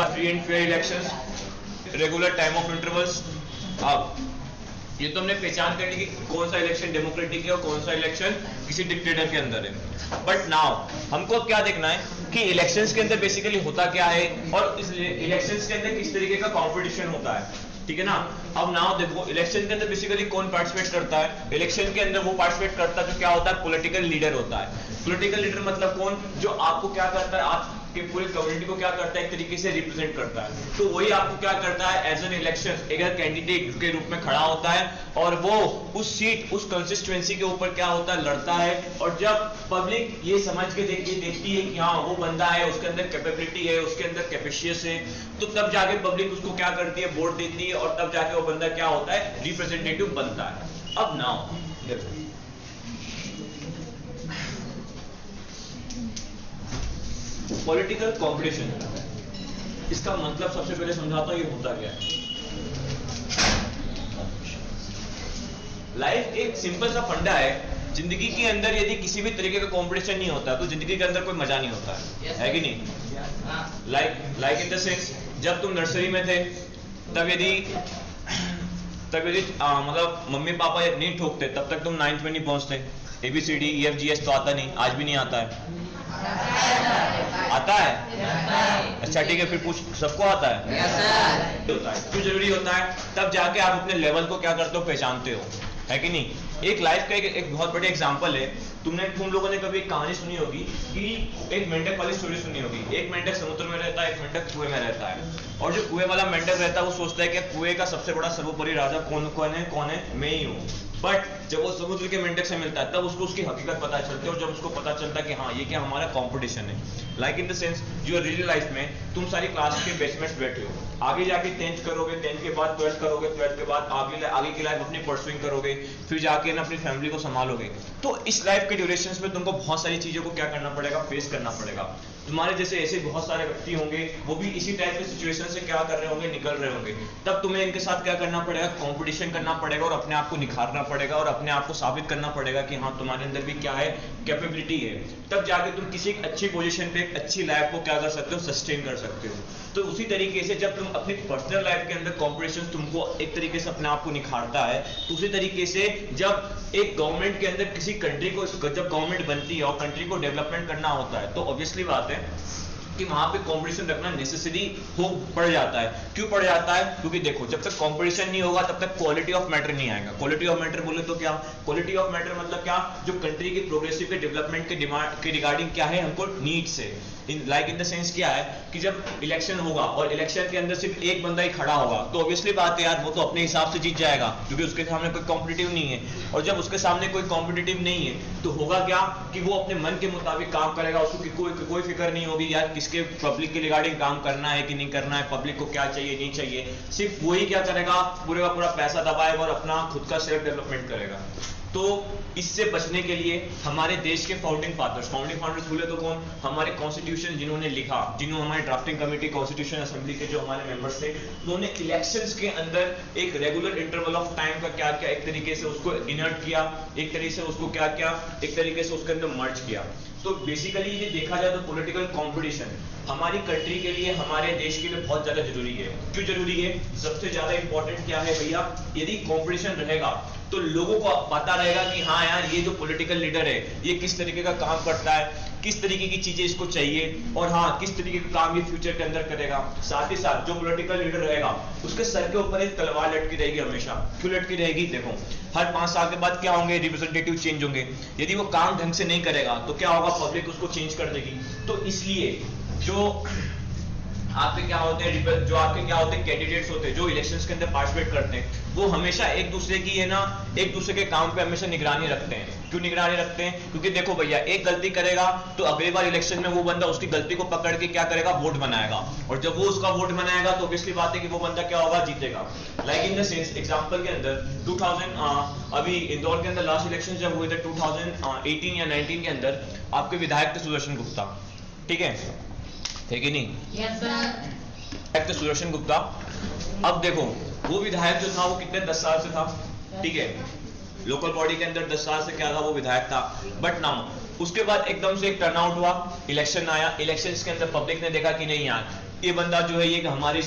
Free and fair elections, regular time of intervals. अब ये तो हमने पहचान कर ली कि कौन सा इलेक्शन डेमोक्रेटिक है और कौन सा इलेक्शन किसी डिक्टेटर के अंदर है। बट नाउ हमको क्या देखना है कि इलेक्शंस के अंदर बेसिकली होता क्या है और इस इलेक्शंस के अंदर किस तरीके का कंपटीशन होता है, ठीक है ना। अब नाउ देखो इलेक्शन के अंदर बेसिकली कौन पार्टिसिपेट करता है, इलेक्शन के अंदर वो पार्टिसिपेट करता है जो क्या होता है, पॉलिटिकल लीडर होता है। पॉलिटिकल लीडर मतलब कौन, जो आपको क्या करता है, आपके पूरी कम्युनिटी को क्या करता है, एक तरीके से रिप्रेजेंट करता है। तो वही आपको क्या करता है, एज एन इलेक्शन एक कैंडिडेट के रूप में खड़ा होता है और वो उस सीट उस कंसिस्टेंसी के ऊपर क्या होता है, लड़ता है। और जब पब्लिक ये समझ के देखती है कि हाँ वो बंदा है, उसके अंदर कैपेबिलिटी है, उसके अंदर कैपेशियस है, तो तब जाके पब्लिक उसको क्या करती है, वोट देती है और तब जाके वो बंदा क्या होता है, रिप्रेजेंटेटिव बनता है। अब नाउ देखो पॉलिटिकल कॉम्पिटिशन, इसका मतलब सबसे पहले समझाता हूं ये होता क्या है। लाइफ एक सिंपल सा फंडा है, जिंदगी के अंदर यदि किसी भी तरीके का कंपटीशन नहीं होता तो जिंदगी के अंदर कोई मजा नहीं होता है कि नहीं। लाइक इन द सेंस जब तुम नर्सरी में थे तब यदि मतलब मम्मी पापा नहीं ठोकते तब तक तुम 9th में नहीं पहुंचते। ABCD EFGH तो आता नहीं, आज भी नहीं आता है। आता है? अच्छा ठीक है, फिर पूछ, सबको आता है? होता है। क्यों जरूरी होता है? तब जाके आप अपने लेवल को क्या करते हो, पहचानते हो, है कि नहीं। एक लाइफ का एक बहुत बड़े एग्जांपल है। तुम लोगों ने कभी एक कहानी सुनी होगी कि एक मेंढक वाली स्टोरी सुनी होगी। एक मेंढक समुद्र में रहता है, एक मेंढक कुएं में रहता है। और जो कुएं वाला मेंढक रहता है वो सोचता है कि कुएं का सबसे बड़ा सर्वोपरि राजा कौन है, मैं ही हूँ। बट जब वो समुद्र के मेंढक से मिलता है तब उसको उसकी हकीकत पता चलती है और जब उसको पता चलता है कि हाँ ये क्या हमारा कंपटीशन है। लाइक इन द सेंस जो रियल लाइफ में तुम सारी क्लास के बेचमेट्स बैठे हो, आगे जाके 10th करोगे, 10th के बाद 12th करोगे, 12th के बाद आगे की लाइफ अपनी परसुइंग करोगे, फिर जाके ना अपनी फैमिली को संभालोगे। तो इस लाइफ के ड्यूरेशन में तुमको बहुत सारी चीजों को क्या करना पड़ेगा, फेस करना पड़ेगा। तुम्हारे जैसे ऐसे बहुत सारे व्यक्ति होंगे, वो भी इसी टाइप के सिचुएशन से क्या कर रहे होंगे, निकल रहे होंगे। तब तुम्हें इनके साथ क्या करना पड़ेगा, कंपटीशन करना पड़ेगा और अपने आप को निखारना पड़ेगा और अपने आप को साबित करना पड़ेगा कि हाँ तुम्हारे अंदर भी क्या है, कैपेबिलिटी है। तब जाके तुम किसी एक अच्छी पोजीशन पे एक अच्छी लाइफ को क्या कर सकते हो, सस्टेन कर सकते हो। तो उसी तरीके से जब तुम अपनी पर्सनल लाइफ के अंदर कंपटीशन तुमको एक तरीके से अपने आप को निखारता है, तो उसी तरीके से जब एक गवर्नमेंट के अंदर किसी कंट्री को, जब गवर्नमेंट बनती है और कंट्री को डेवलपमेंट करना होता है, तो ऑब्वियसली बात है कि वहां पे कंपटीशन रखना नेसेसरी हो पड़ जाता है। क्यों पड़ जाता है? क्योंकि देखो जब तक कंपटीशन नहीं होगा तब तक क्वालिटी ऑफ मैटर नहीं आएगा। क्वालिटी ऑफ मैटर बोले तो क्या, क्वालिटी ऑफ मैटर मतलब क्या, जो कंट्री की प्रोग्रेसिव के डेवलपमेंट के डिमांड के रिगार्डिंग क्या है, हमको नीड्स है। लाइक इन द सेंस क्या है कि जब इलेक्शन होगा और इलेक्शन के अंदर सिर्फ एक बंदा ही खड़ा होगा तो ऑब्वियसली बात है यार वो तो अपने हिसाब से जीत जाएगा क्योंकि उसके सामने कोई कॉम्पिटिटिव नहीं है। और जब उसके सामने कोई कॉम्पिटिटिव नहीं है तो होगा क्या कि वो अपने मन के मुताबिक काम करेगा, उसको कोई फिक्र नहीं होगी यार किसके पब्लिक के रिगार्डिंग काम करना है कि नहीं करना है, पब्लिक को क्या चाहिए नहीं चाहिए। सिर्फ वही क्या करेगा, पूरे का पूरा पैसा दबाएगा और अपना खुद का सेल्फ डेवलपमेंट करेगा। तो इससे बचने के लिए हमारे देश के फाउंडिंग फादर्स बोले तो कौन, हमारे कॉन्स्टिट्यूशन जिन्होंने लिखा, जिन्होंने हमारे ड्राफ्टिंग कमेटी कॉन्स्टिट्यूशन असेंबली के जो हमारे मेंबर्स थे, उन्होंने इलेक्शंस के अंदर एक रेगुलर इंटरवल ऑफ टाइम का क्या क्या एक तरीके से उसको इनर्ट किया, एक तरीके से उसको क्या क्या एक तरीके से उसके अंदर मर्ज किया। तो बेसिकली ये देखा जाए तो पॉलिटिकल कंपटीशन हमारी कंट्री के लिए, हमारे देश के लिए बहुत ज्यादा जरूरी है। क्यों जरूरी है? सबसे ज्यादा इंपॉर्टेंट क्या है भैया, यदि कंपटीशन रहेगा तो लोगों को पता रहेगा कि हाँ यार ये जो पॉलिटिकल लीडर है ये किस तरीके का काम करता है, किस तरीके की चीजें इसको चाहिए और हाँ किस तरीके का काम ये फ्यूचर के अंदर करेगा। साथ ही साथ जो पॉलिटिकल लीडर रहेगा उसके सर के ऊपर एक तलवार लटकी रहेगी हमेशा। क्यों लटकी रहेगी? देखो हर 5 साल के बाद क्या होंगे, रिप्रेजेंटेटिव चेंज होंगे। यदि वो काम ढंग से नहीं करेगा तो क्या होगा, पब्लिक उसको चेंज कर देगी। तो इसलिए जो आपके क्या होते हैं, जो आपके क्या होते हैं कैंडिडेट्स होते हैं जो इलेक्शंस के अंदर पार्टिसिपेट करते हैं, वो हमेशा एक दूसरे की है ना, एक दूसरे के काम पे हमेशा निगरानी रखते हैं। क्यों निगरानी रखते हैं? क्योंकि देखो भैया एक गलती करेगा तो अगली बार इलेक्शन में वो बंदा उसकी गलती को पकड़ के क्या करेगा, वोट बनाएगा। और जब वो उसका वोट बनाएगा तो ऑब्वियसली बात है कि वो बंदा क्या होगा, जीतेगा। Like in the sense example के अंदर 2000 अभी इंदौर के अंदर लास्ट इलेक्शन जब हुए थे 2018 या 19 के अंदर, आपके विधायक थे सुदर्शन गुप्ता, ठीक है कि नहीं? Yes sir. सुदर्शन गुप्ता। अब देखो वो विधायक जो था वो कितने 10 साल से था, ठीक है, लोकल बॉडी के अंदर 10 साल से क्या था, वो विधायक था। बट नाउ उसके बाद एकदम से एक टर्नआउट हुआ, इलेक्शन आया, इलेक्शंस के अंदर पब्लिक ने देखा कि नहीं यार ये बंदा जो है ये कि हमारे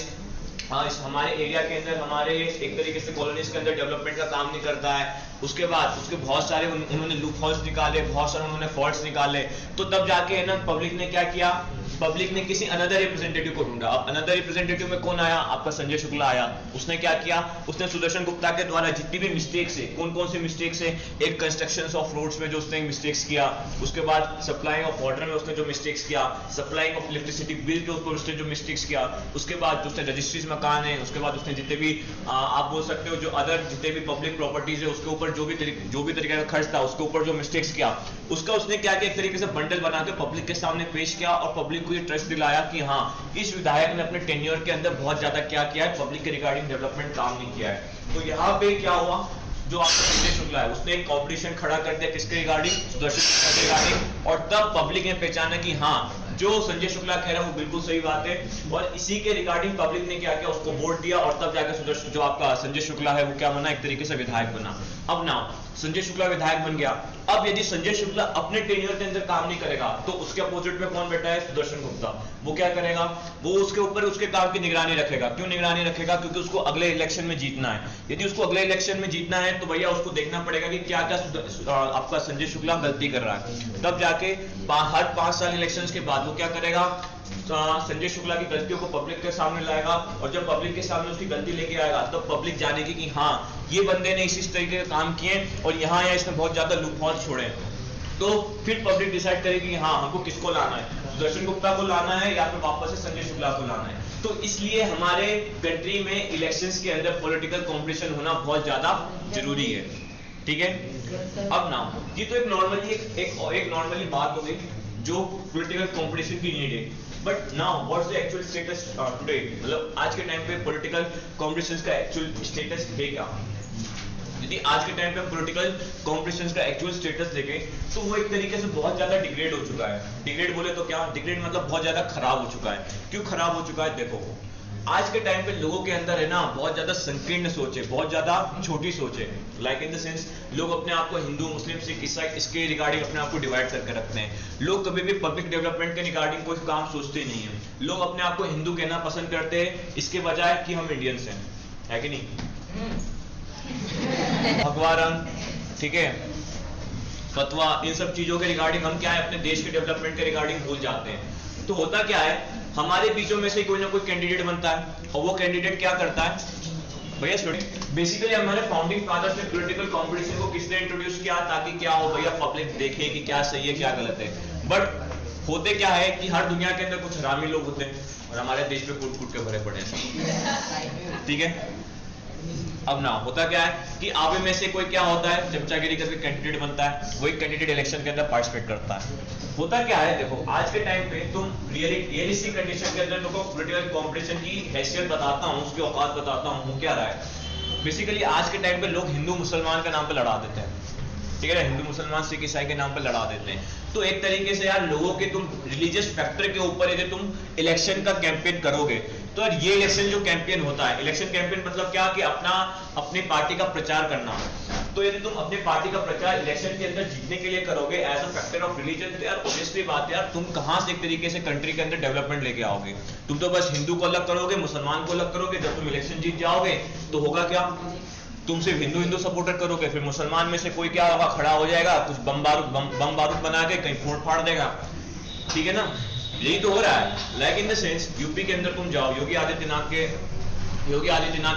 एरिया के अंदर हमारे एक तरीके से कॉलोनीज के अंदर डेवलपमेंट का काम नहीं करता है। उसके बाद उसके बहुत सारे उन्होंने लूप होल्स निकाले, बहुत सारे उन्होंने फॉल्ट्स निकाले। तो तब जाके है ना पब्लिक ने क्या किया, पब्लिक ने किसी अनदर रिप्रेजेंटेटिव को ढूंढा। अब अनदर रिप्रेजेंटेटिव में कौन आया, आपका संजय शुक्ला आया। उसने क्या किया, उसने सुदर्शन गुप्ता के द्वारा जितनी भी मिस्टेक्स है, कौन कौन सी मिस्टेक्स है, एक कंस्ट्रक्शन ऑफ रोड्स में जो उसने मिस्टेक्स किया, उसके बाद सप्लाइंग ऑफ वाटर में उसने जो मिस्टेक्स किया, सप्लाइंग ऑफ इलेक्ट्रिसिटी बिल के ऊपर उसने जो मिस्टेक्स किया, उसके बाद उसने रजिस्ट्रीज मकान है, उसके बाद उसने जितने भी आप बोल सकते हो जो अदर जितने भी पब्लिक प्रॉपर्टीज है उसके ऊपर जो भी तरीके का खर्च था उसके ऊपर जो मिस्टेक्स किया, उसका उसने क्या किया, एक तरीके से बंडल बना के पब्लिक के सामने पेश किया और पब्लिक को ये ट्रस्ट दिलाया कि हाँ इस विधायक ने अपने टेन्योर के अंदर बहुत ज्यादा क्या किया है, पब्लिक के रिगार्डिंग डेवलपमेंट काम नहीं किया है। तो यहाँ पे क्या हुआ, जो आपका संजय शुक्ला है उसने एक कॉम्पिटिशन खड़ा कर दिया किसके रिगार्डिंग, सुदर्शन शुक्ला के रिगार्डिंग, और तब पब्लिक ने पहचाना कि हाँ जो संजय शुक्ला कह रहा है वो बिल्कुल सही बात है, और इसी के रिगार्डिंग पब्लिक ने क्या किया, उसको वोट दिया, और तब जाकर सुदर्शन जो आपका संजय शुक्ला है वो क्या बना, एक तरीके से विधायक बना। अब ना संजय शुक्ला विधायक बन गया। अब यदि संजय शुक्ला अपने टेन्योर के अंदर काम नहीं करेगा तो उसके अपोजिट में कौन बैठा है, सुदर्शन गुप्ता। वो क्या करेगा, वो उसके ऊपर उसके काम की निगरानी रखेगा। क्यों निगरानी रखेगा, क्योंकि उसको अगले इलेक्शन में जीतना है। यदि उसको अगले इलेक्शन में जीतना है तो भैया उसको देखना पड़ेगा कि क्या क्या आपका संजय शुक्ला गलती कर रहा है। तब जाके हर 5 साल इलेक्शन के बाद वो क्या करेगा, संजय शुक्ला की गलतियों को पब्लिक के सामने लाएगा, और जब पब्लिक के सामने उसकी गलती लेके आएगा तब पब्लिक जानेगी कि हाँ ये बंदे ने इसी तरीके के काम किए और यहाँ या इसने बहुत ज्यादा लूप होल छोड़े। तो फिर पब्लिक डिसाइड करेगी कि हाँ हमको किसको लाना है, सुदर्शन गुप्ता को लाना है या फिर वापस से संजय शुक्ला को लाना है। तो इसलिए हमारे कंट्री में इलेक्शंस के अंदर पॉलिटिकल कॉम्पिटिशन होना बहुत ज्यादा जरूरी है। ठीक है, अब ना ये तो एक नॉर्मली बात हो गई जो पॉलिटिकल कॉम्पिटिशन की नीड है। But now what's the actual status today, मतलब आज के टाइम पे पॉलिटिकल कॉम्पिटिशन का एक्चुअल स्टेटस है क्या। यदि आज के टाइम पे पॉलिटिकल कॉम्पिटिशन का एक्चुअल स्टेटस देखें तो वो एक तरीके से बहुत ज्यादा डिग्रेड हो चुका है। डिग्रेड बोले तो क्या, डिग्रेड मतलब बहुत ज्यादा खराब हो चुका है। क्यों खराब हो चुका है, देखो आज के टाइम पे लोगों के अंदर है ना बहुत ज्यादा संकीर्ण सोच है, बहुत ज्यादा छोटी सोच है। लाइक इन द सेंस लोग अपने आप को हिंदू, मुस्लिम, सिख, ईसाई इसके रिगार्डिंग अपने आप को डिवाइड करके रखते हैं। लोग कभी भी पब्लिक डेवलपमेंट के रिगार्डिंग कोई काम सोचते नहीं है। लोग अपने आप को हिंदू कहना पसंद करते हैं इसके बजाय कि हम इंडियंस हैं, है कि नहीं। भगवा रंग, ठीक है, फतवा, इन सब चीजों के रिगार्डिंग हम क्या है अपने देश के डेवलपमेंट के रिगार्डिंग भूल जाते हैं। तो होता क्या है, हमारे बीचों में से कोई ना कोई कैंडिडेट बनता है और वो कैंडिडेट क्या करता है भैया, स्टूडेंट बेसिकली हमारे फाउंडिंग फादर्स ने पॉलिटिकल कंपटीशन को किसने इंट्रोड्यूस किया, ताकि क्या हो भैया पब्लिक देखे कि क्या सही है क्या गलत है। बट होते क्या है कि हर दुनिया के अंदर कुछ हरामी लोग होते हैं और हमारे देश पे कूट कूट के भरे पड़े हैं। ठीक है, अब ना होता क्या है कि आप में से कोई क्या होता है, चमचागिरी करके कैंडिडेट बनता है, वही कैंडिडेट इलेक्शन के अंदर पार्टिसिपेट करता है। होता क्या है, देखो आज के टाइम पे तुम रियलिस्टिक कंडीशन के अंदर लोगों को पॉलिटिकल कंपटीशन की हैसियत बताता हूँ, उसकी औकात बताता हूँ, वो क्या रहा है। बेसिकली आज के टाइम पे लोग हिंदू मुसलमान के नाम पे लड़ा देते हैं, ठीक है ना, हिंदू मुसलमान सिख ईसाई के नाम पे लड़ा देते हैं। तो एक तरीके से यार लोगों के तुम रिलीजियस फैक्टर के ऊपर यदि तुम इलेक्शन का कैंपेन करोगे तो यार ये इलेक्शन जो कैंपेन होता है, इलेक्शन कैंपेन मतलब क्या कि अपनी पार्टी का प्रचार करना। तो यदि तुम अपनी पार्टी का प्रचार इलेक्शन के अंदर जीतने के लिए करोगे as a factor of religion, तो यार ऑब्वियसली बात है यार तुम कहां से एक तरीके से कंट्री के अंदर डेवलपमेंट लेके आओगे। तुम तो बस हिंदू को अलग करोगे, मुसलमान को अलग करोगे। जब तुम इलेक्शन जीत जाओगे तो होगा क्या, तुम सिर्फ हिंदू सपोर्टर करोगे, फिर मुसलमान में से कोई क्या होगा, खड़ा हो जाएगा, कुछ बम बारूद बना के कहीं फोड़ फाड़ देगा। ठीक है ना, यही तो हो रहा है। Like in the sense UP के अंदर तुम जाओ, योगी आदित्यनाथ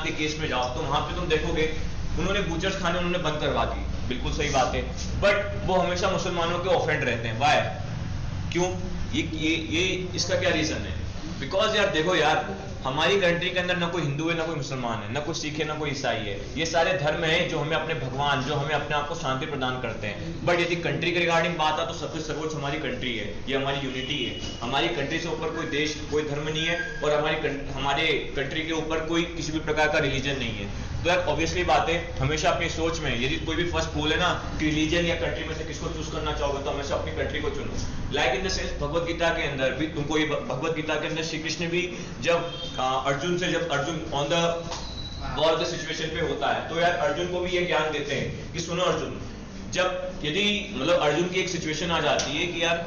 के केस में जाओ तो वहां पे तुम देखोगे उन्होंने बूचर्स खाने उन्होंने बंद करवा दी, बिल्कुल सही बात है, बट वो हमेशा मुसलमानों के ऑफेंड रहते हैं। वाई, क्यों, ये इसका क्या रीजन है। बिकॉज यार देखो यार हमारी कंट्री के अंदर ना कोई हिंदू है, ना कोई मुसलमान है, ना कोई सिख है, ना कोई ईसाई है। ये सारे धर्म हैं जो हमें अपने भगवान, जो हमें अपने आप को शांति प्रदान करते हैं। बट यदि कंट्री के रिगार्डिंग बात है तो सबसे सर्वोच्च हमारी कंट्री है, ये हमारी यूनिटी है। हमारी कंट्री से ऊपर कोई देश, कोई धर्म नहीं है, और हमारे कंट्री के ऊपर कोई किसी भी प्रकार का रिलीजन नहीं है। तो यार ऑब्वियसली बात है, हमेशा अपनी सोच में यदि कोई भी फर्स्ट बोले ना कि रिलीजन या कंट्री में से किसको चूज करना चाहोगे तो हमेशा अपनी कंट्री को चुनो। Like in the sense Bhagavad Gita के अंदर भी तुमको ये भगवत गीता के अंदर श्री कृष्ण भी जब Arjun on the war the situation पे होता है तो यार अर्जुन को भी ये ज्ञान देते हैं कि सुनो अर्जुन, जब यदि मतलब अर्जुन की एक सिचुएशन आ जाती है कि यार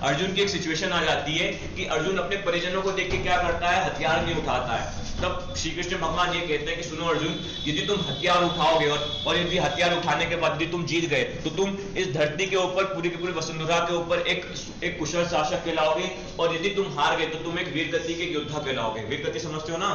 अर्जुन की एक सिचुएशन आ जाती है कि अर्जुन अपने परिजनों को देख के क्या करता है, हथियार नहीं उठाता है। तब श्री कृष्ण भगवान ये कहते हैं कि सुनो अर्जुन, यदि तुम हथियार उठाओगे और यदि हथियार उठाने के बाद यदि तुम जीत गए तो तुम इस धरती के ऊपर पूरी की पूरी वसुंधरा के ऊपर एक कुशल शासक कहलाओगे, और यदि तुम हार गए तो तुम एक वीर गति के योद्धा कहलाओगे। वीर गति समझते हो ना?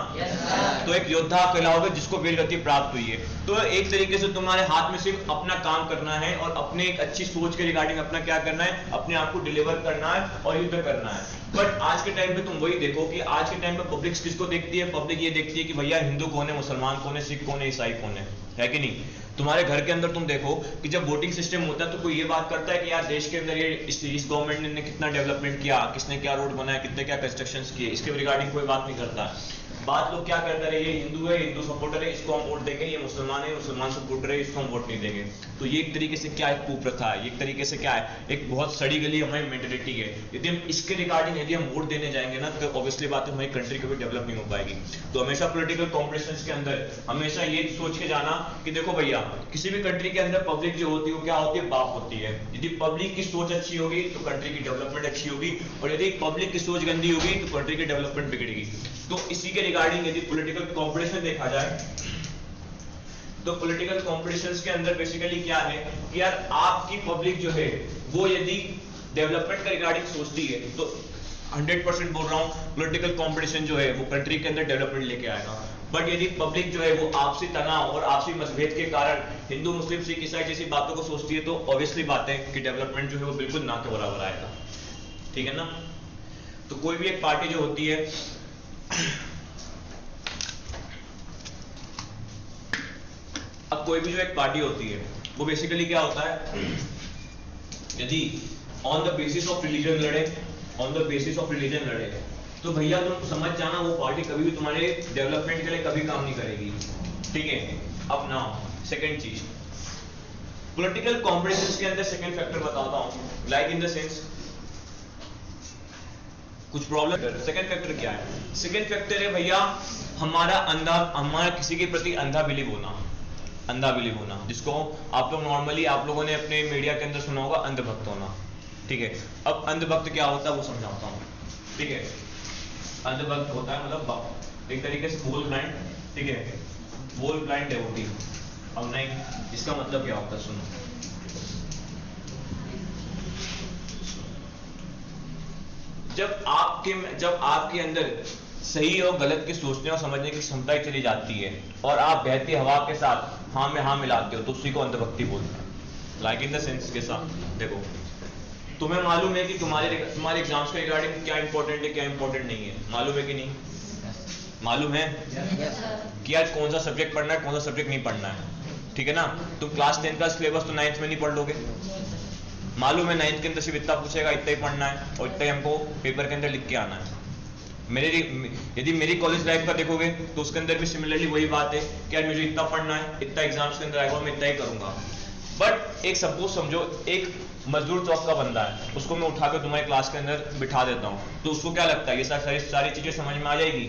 तो एक योद्धा कहलाओगे जिसको वीर गति प्राप्त हुई है। तो एक तरीके से तुम्हारे हाथ में सिर्फ अपना काम करना है और अपने एक अच्छी सोच के रिगार्डिंग अपना क्या करना है, अपने आप को डिलीवर करना है और युद्ध करना है। बट आज के टाइम पे तुम वही देखो कि आज के टाइम पे पब्लिक किसको देखती है? पब्लिक ये देखती है कि भैया हिंदू कौन है, मुसलमान कौन है, सिख कौन है, ईसाई कौन है कि नहीं? तुम्हारे घर के अंदर तुम देखो कि जब वोटिंग सिस्टम होता है तो कोई ये बात करता है कि यार देश के अंदर ये इस गवर्नमेंट ने कितना डेवलपमेंट किया, किसने क्या रोड बनाया, कितने क्या कंस्ट्रक्शंस किए, इसके रिगार्डिंग कोई बात नहीं करता। बात लोग क्या करते रहे, ये हिंदू है, हिंदू सपोर्टर है, इसको हम वोट देंगे, ये मुसलमान है, मुसलमान सपोर्टर है, इसको हम वोट नहीं देंगे। तो ये एक तरीके से क्या एक कुप्रथा है, एक तरीके से क्या है, एक बहुत सड़ी गली हमारी मेंटेलिटी है। यदि हम इसके रिगार्डिंग यदि हम वोट देने जाएंगे ना तो ऑब्वियसली बात है हमारी कंट्री कभी डेवलप नहीं हो पाएगी। तो हमेशा पॉलिटिकल कॉम्पिटिशंस के अंदर हमेशा ये सोच के जाना कि देखो भैया किसी भी कंट्री के अंदर पब्लिक जो होती है वो क्या होती है, बाप होती है। यदि पब्लिक की सोच अच्छी होगी तो कंट्री की डेवलपमेंट अच्छी होगी, और यदि पब्लिक की सोच गंदी होगी तो कंट्री की डेवलपमेंट बिगड़ेगी। तो इसी के रिगार्डिंग यदि पॉलिटिकल कंपटीशन देखा जाए तो पॉलिटिकल कॉम्पिटिशंस के अंदर बेसिकली क्या है कि यार आपकी पब्लिक जो है वो यदि डेवलपमेंट का रिगार्डिंग सोचती है तो 100% बोल रहा हूं पॉलिटिकल कंपटीशन जो है वो कंट्री के अंदर डेवलपमेंट लेके आएगा। बट यदि पब्लिक जो है वो आपसी तनाव और आपसी मतभेद के कारण हिंदू मुस्लिम सिख ईसाई जैसी बातों को सोचती है तो ऑब्वियसली बात है कि डेवलपमेंट जो है वो बिल्कुल ना के बराबर आएगा। ठीक है ना? तो कोई भी एक पार्टी जो होती है अब कोई भी जो एक पार्टी होती है वो बेसिकली क्या होता है, यदि on the basis of religion लड़े, on the basis of religion लड़े तो भैया तुम समझ जाना वो पार्टी कभी भी तुम्हारे डेवलपमेंट के लिए कभी काम नहीं करेगी। ठीक है? अब नाउ सेकंड चीज पॉलिटिकल कॉम्पिटिशंस के अंदर सेकंड फैक्टर बताता हूं, लाइक इन द सेंस कुछ प्रॉब्लम। सेकंड फैक्टर क्या है? सेकंड फैक्टर है भैया हमारा किसी के प्रति अंधा बिलीव होना, अंधा बिलीव होना, जिसको आप लोग नॉर्मली आप लोगों ने अपने मीडिया के अंदर सुना होगा अंधभक्त होना। ठीक है? अब अंधभक्त क्या होता है वो समझाता हूं। ठीक है? अंधभक्त होता है मतलब एक तरीके से वोल ब्लाइंड। ठीक है? वोल ब्लाइंड डेवोटी। अब नहीं, इसका मतलब क्या होता है सुनो। जब आपके अंदर सही और गलत की सोचने और समझने की क्षमता चली जाती है और आप बहती हवा के साथ हाँ में हाँ मिलाते हो तो उसी को अंधभक्ति बोलते हैं। लाइक इन द सेंस के साथ देखो, तुम्हें मालूम है कि तुम्हारे एग्जाम्स के रिगार्डिंग क्या इंपॉर्टेंट है क्या इंपॉर्टेंट नहीं है, मालूम है कि नहीं? मालूम है कि आज कौन सा सब्जेक्ट पढ़ना है कौन सा सब्जेक्ट नहीं पढ़ना है। ठीक है ना? तुम क्लास 10 का सिलेबस तो 9th में नहीं पढ़ लोगे। मालूम है 9th के अंदर सिर्फ इतना पूछेगा, इतना ही पढ़ना है और इतना ही हमको पेपर के अंदर लिख के आना है। यदि मेरी कॉलेज लाइफ का देखोगे तो उसके अंदर भी सिमिलरली वही बात है कि यार मुझे इतना पढ़ना है, इतना एग्जाम्स के अंदर आएगा, मैं इतना ही करूंगा। बट एक सपोज समझो एक मजदूर चौक का बंदा है, उसको मैं उठाकर तुम्हारी क्लास के अंदर बिठा देता हूँ तो उसको क्या लगता है ये सारी चीजें समझ में आ जाएगी?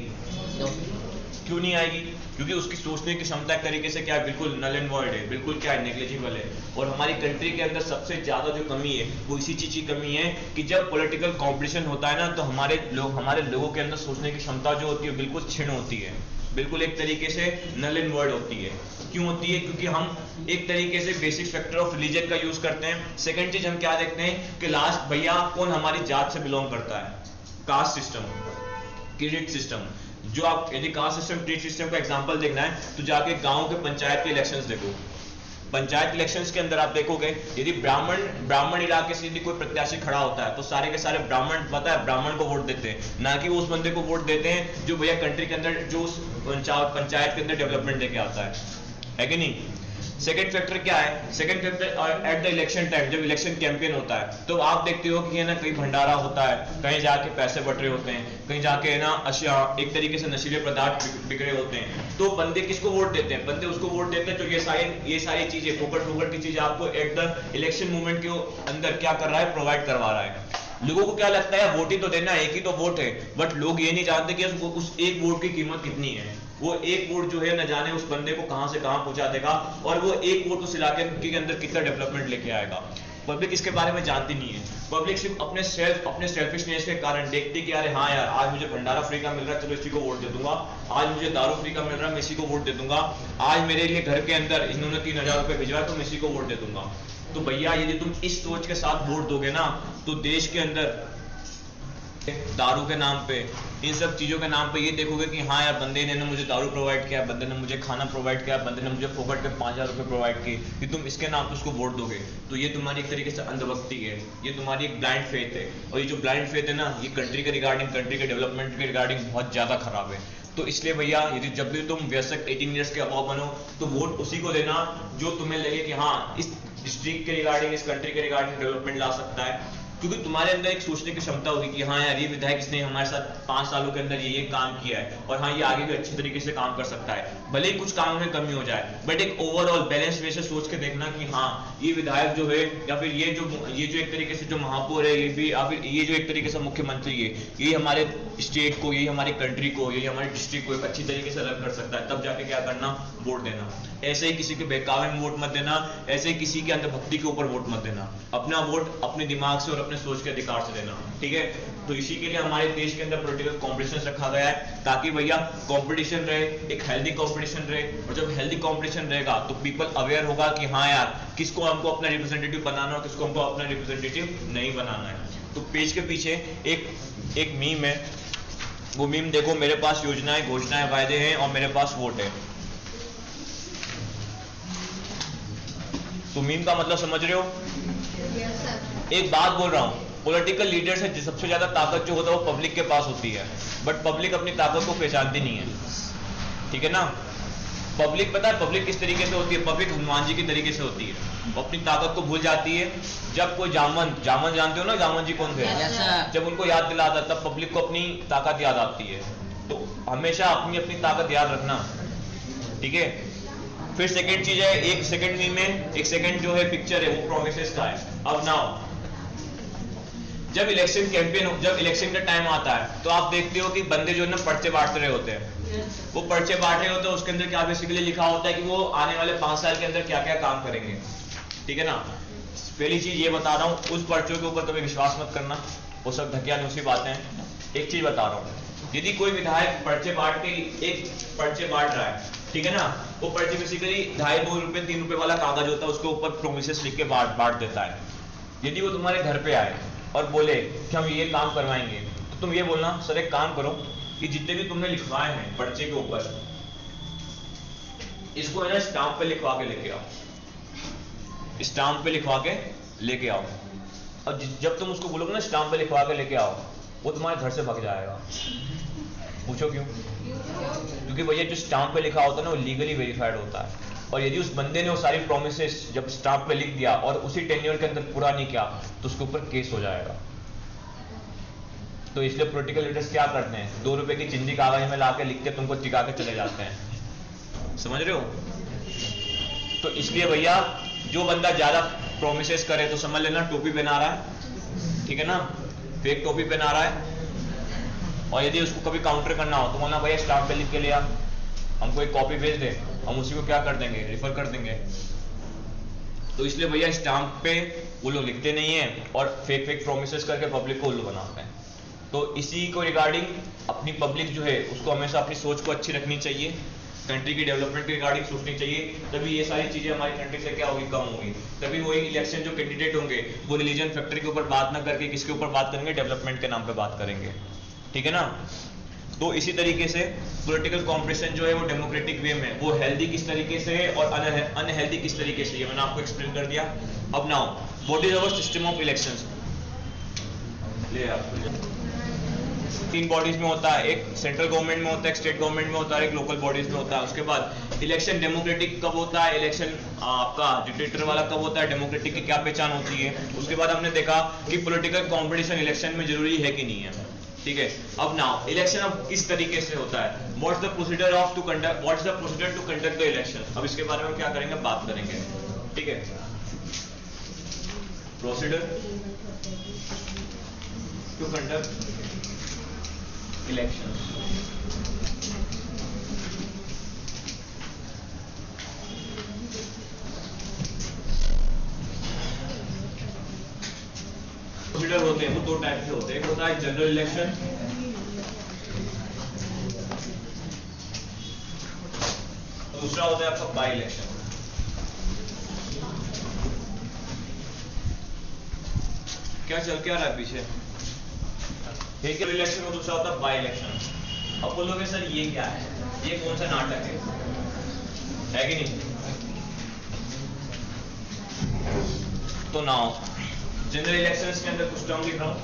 क्यों नहीं आएगी? क्योंकि उसकी सोचने की क्षमता एक तरीके से क्या है, बिल्कुल नल एंड वॉइड है, बिल्कुल क्या है, नेग्लिजिबल है। और हमारी कंट्री के अंदर सबसे ज्यादा जो कमी है वो इसी चीज की कमी है कि जब पॉलिटिकल कंपटीशन होता है ना तो हमारे लोगों के अंदर सोचने की क्षमता जो होती है बिल्कुल क्षीण होती है, बिल्कुल एक तरीके से नल एंड वॉइड होती है। क्यों होती है? क्योंकि हम एक तरीके से बेसिक फैक्टर ऑफ रिलीजन का यूज करते हैं। सेकंड चीज हम क्या देखते हैं कि लास्ट भैया कौन हमारी जात से बिलोंग करता है, कास्ट सिस्टम, क्रेडिट सिस्टम। जो आप यदि कास्ट सिस्टम क्रेडिट सिस्टम का एग्जांपल देखना है तो जाके गांव के पंचायत के इलेक्शंस देखो। पंचायत इलेक्शंस के अंदर आप देखोगे यदि ब्राह्मण इलाके से यदि कोई प्रत्याशी खड़ा होता है तो सारे के सारे ब्राह्मण, पता है, ब्राह्मण को वोट देते हैं, ना कि वो उस बंदे को वोट देते हैं जो भैया कंट्री के अंदर जो उस पंचायत के अंदर डेवलपमेंट लेके आता है कि नहीं? सेकंड फैक्टर क्या है? Second factor at the election time, जब इलेक्शन कैंपेन होता है तो आप देखते हो कि है ना कहीं भंडारा होता है, कहीं जाके पैसे बट रहे होते हैं, कहीं जाके है ना एक तरीके से नशीले पदार्थ बिक रहे होते हैं। तो बंदे किसको वोट देते हैं? बंदे उसको वोट देते हैं जो ये सारी चीजें फोकट की चीजें आपको एट द इलेक्शन मूवमेंट के अंदर क्या कर रहा है, प्रोवाइड करवा रहा है। लोगों को क्या लगता है वोट ही तो देना, एक ही तो वोट है, बट लोग ये नहीं जानते कि उस एक वोट की कीमत कितनी है। वो एक वोट जो है न जाने उस बंदे को कहां से कहां पहुंचा देगा और वो एक वोट उस इलाके के अंदर कितना डेवलपमेंट लेके आएगा। पब्लिक इसके बारे में जानती नहीं है। पब्लिक सिर्फ अपने सेल्फिशनेस के कारण देखती कि अरे हाँ यार, आज मुझे भंडारा फ्री का मिल रहा है, चलो इसी को वोट दे दूंगा। आज मुझे दारू फ्री का मिल रहा है, मैं इसी को वोट दे दूंगा। आज मेरे लिए घर के अंदर इन्होंने 3000 रुपए भिजवाया, तो मैं इसी को वोट दे दूंगा। तो भैया यदि तुम इस सोच के साथ वोट दोगे ना, तो देश के अंदर दारू के नाम पे, इन सब चीजों के नाम पे ये देखोगे कि हाँ यार, बंदे ने मुझे दारू प्रोवाइड किया, बंदे ने मुझे खाना प्रोवाइड किया, बंदे ने मुझे फोकट के 5000 रुपए प्रोवाइड किए, कि तुम इसके नाम पे उसको वोट दोगे। तो ये तुम्हारी एक तरीके से अंधभक्ति है, ये तुम्हारी एक ब्लाइंड फेथ है। और ये जो ब्लाइंड फेथ है ना, ये कंट्री के रिगार्डिंग, कंट्री के डेवलपमेंट के रिगार्डिंग बहुत ज्यादा खराब है। तो इसलिए भैया, यदि जब भी तुम वयस्क 18 ईयर्स के अबव बनो, तो वोट उसी को देना जो तुम्हें लगे कि हाँ, इस डिस्ट्रिक्ट के रिगार्डिंग, इस कंट्री के रिगार्डिंग डेवलपमेंट ला सकता है। क्योंकि तुम्हारे अंदर एक सोचने की क्षमता होगी कि हाँ यार, ये विधायक इसने हमारे साथ 5 सालों के अंदर ये काम किया है, और हाँ, ये आगे भी अच्छी तरीके से काम कर सकता है। भले ही कुछ कामों में कमी हो जाए, बट एक ओवरऑल बैलेंस वे से सोच के देखना कि हाँ, ये विधायक जो है, या फिर ये जो एक तरीके से जो महापौर है, ये भी, या फिर ये जो एक तरीके से मुख्यमंत्री है, ये हमारे स्टेट को, ये हमारी कंट्री को, ये हमारे डिस्ट्रिक्ट को एक अच्छी तरीके से रन कर सकता है। तब जाके क्या करना, वोट देना। ऐसे ही किसी के बहकावे में वोट मत देना, ऐसे ही किसी के अंधभक्ति के ऊपर वोट मत देना। अपना वोट अपने दिमाग से और अपने सोच के अधिकार से देना, ठीक है। तो इसी के लिए हमारे देश के अंदर पॉलिटिकल कॉम्पिटिशन रखा गया है, ताकि भैया कॉम्पिटिशन रहे, एक हेल्दी कॉम्पिटिशन रहे। और जब हेल्दी कॉम्पिटिशन रहेगा तो पीपल अवेयर होगा कि हाँ यार, किसको हमको अपना रिप्रेजेंटेटिव बनाना है और किसको हमको अपना रिप्रेजेंटेटिव नहीं बनाना है। तो पेज के पीछे एक मीम है, वो मीम देखो, मेरे पास योजनाएं, घोषणाएं, वायदे हैं और मेरे पास वोट है। तो मीम का मतलब समझ रहे हो? एक बात बोल रहा हूं, पॉलिटिकल लीडर से सबसे ज्यादा ताकत जो होता है वो पब्लिक के पास होती है, बट पब्लिक अपनी ताकत को पहचानती नहीं है, ठीक है ना। पब्लिक, पता है पब्लिक किस तरीके से होती है? पब्लिक हनुमान जी की तरीके से होती है, वो अपनी ताकत को भूल जाती है। जब कोई जामन जानते हो ना, जामन जी कौन थे? जब उनको याद दिलाता तब पब्लिक को अपनी ताकत याद आती है। तो हमेशा अपनी ताकत याद रखना, ठीक है। फिर सेकंड चीज है, एक सेकंड मीम में, एक सेकंड जो है पिक्चर है, वो प्रोमिसेस का है। अब नाउ, जब इलेक्शन कैंपेन, जब इलेक्शन का टाइम आता है, तो आप देखते हो कि बंदे जो है ना, पर्चे बांट रहे होते हैं। वो पर्चे बांट रहे होते हैं, उसके अंदर क्या बेसिकली लिखा होता है कि वो आने वाले 5 साल के अंदर क्या क्या काम करेंगे, ठीक है ना। पहली चीज ये बता रहा हूँ, उस पर्चों के ऊपर कभी विश्वास मत करना, वो सब ढकिया नुसी बातें हैं। एक चीज बता रहा हूँ, यदि कोई विधायक पर्चे बांट के एक पर्चे बांट रहा है, ठीक है ना, वो पर्चे बेसिकली 2.5 रुपए 3 रुपए वाला कागज होता है, उसके ऊपर प्रोमिसेस लिख के बांट देता है। यदि वो तुम्हारे घर पे आए और बोले कि हम ये काम करवाएंगे, तो तुम ये बोलना, सर एक काम करो कि जितने भी तुमने लिखवाए हैं पर्चे के ऊपर, इसको है ना स्टाम्प पे लिखवा के लेके आओ, स्टाम्प पे लिखवा के लेके आओ। और जब तुम उसको बोलोगे ना स्टाम्प पे लिखवा के लेके आओ, वो तुम्हारे घर से भाग जाएगा। पूछो क्यों? क्योंकि भैया जो स्टाम्प पे लिखा होता है ना, वो लीगली वेरीफाइड होता है। और यदि उस बंदे ने वो सारी प्रोमिसेस जब स्टाम्प पे लिख दिया और उसी टेन्योर के अंदर पूरा नहीं किया, तो उसके ऊपर केस हो जाएगा। तो इसलिए पॉलिटिकल लीडर्स क्या करते हैं, 2 रुपए की चिंदी कागज में लाके लिख के तुमको टिका के चले जाते हैं, समझ रहे हो। तो इसलिए भैया, जो बंदा ज्यादा प्रोमिसेस करे तो समझ लेना टोपी पहना रहा है, ठीक है ना, फेक टोपी पहना रहा है। और यदि उसको कभी काउंटर करना हो तो बोलना, भैया स्टाम्प पे लिख के ले आ, हमको एक कॉपी भेज दे, हम उसी को क्या कर देंगे, रिफर कर देंगे। तो इसलिए भैया स्टाम्प पे वो लोग लिखते नहीं है और फेक प्रोमिसेस करके पब्लिक को उल्लू बनाते हैं। तो इसी को रिगार्डिंग अपनी पब्लिक जो है उसको हमेशा अपनी सोच को अच्छी रखनी चाहिए, कंट्री की डेवलपमेंट के रिगार्डिंग सोचनी चाहिए। तभी ये सारी चीजें हमारी कंट्री से क्या होगी, कम होगी। तभी वही इलेक्शन जो कैंडिडेट होंगे वो रिलीजन फैक्टर के ऊपर बात ना करके किसके ऊपर बात करेंगे, डेवलपमेंट के नाम पे बात करेंगे, ठीक है ना। तो इसी तरीके से पॉलिटिकल कॉम्पिटिशन जो है वो डेमोक्रेटिक वे में, वो हेल्दी किस तरीके से है और अनहेल्दी किस तरीके से, ये मैंने आपको एक्सप्लेन कर दिया। अब now, what is our system of elections? ले आपको 3 बॉडीज में होता है, एक सेंट्रल गवर्नमेंट में होता है, एक स्टेट गवर्नमेंट में होता है, एक लोकल बॉडीज में होता है। उसके बाद इलेक्शन डेमोक्रेटिक कब होता है, इलेक्शन आपका डिक्टेटर वाला कब होता है, डेमोक्रेटिक की क्या पहचान होती है। उसके बाद हमने देखा कि पॉलिटिकल कॉम्पिटिशन इलेक्शन में जरूरी है कि नहीं है, ठीक है। अब नाउ, इलेक्शन अब किस तरीके से होता है, what's the procedure of to conduct, what's the procedure to conduct the election. अब इसके बारे में क्या करेंगे, बात करेंगे, ठीक है। Procedure to conduct election. होते हैं वो दो टाइप के होते हैं, एक होता है जनरल इलेक्शन, दूसरा होता है आपका बाई इलेक्शन। क्या चल क्या रहा है पीछे? एक इलेक्शन और दूसरा होता है बाई इलेक्शन। अब बोलोगे सर ये क्या है, ये कौन सा नाटक है कि नहीं? तो नाउ जनरल इलेक्शंस के अंदर कुछ टर्म लिख रहा हूं।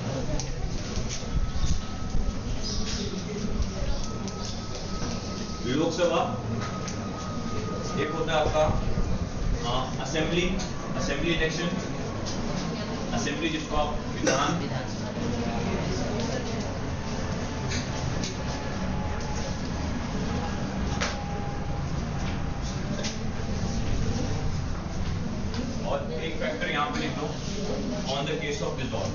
लोकसभा, एक होता है आपका असेंबली इलेक्शन, असेंबली जिसको आप विधान, और एक फैक्टर यहां पे लिख दो on the case of dissolve,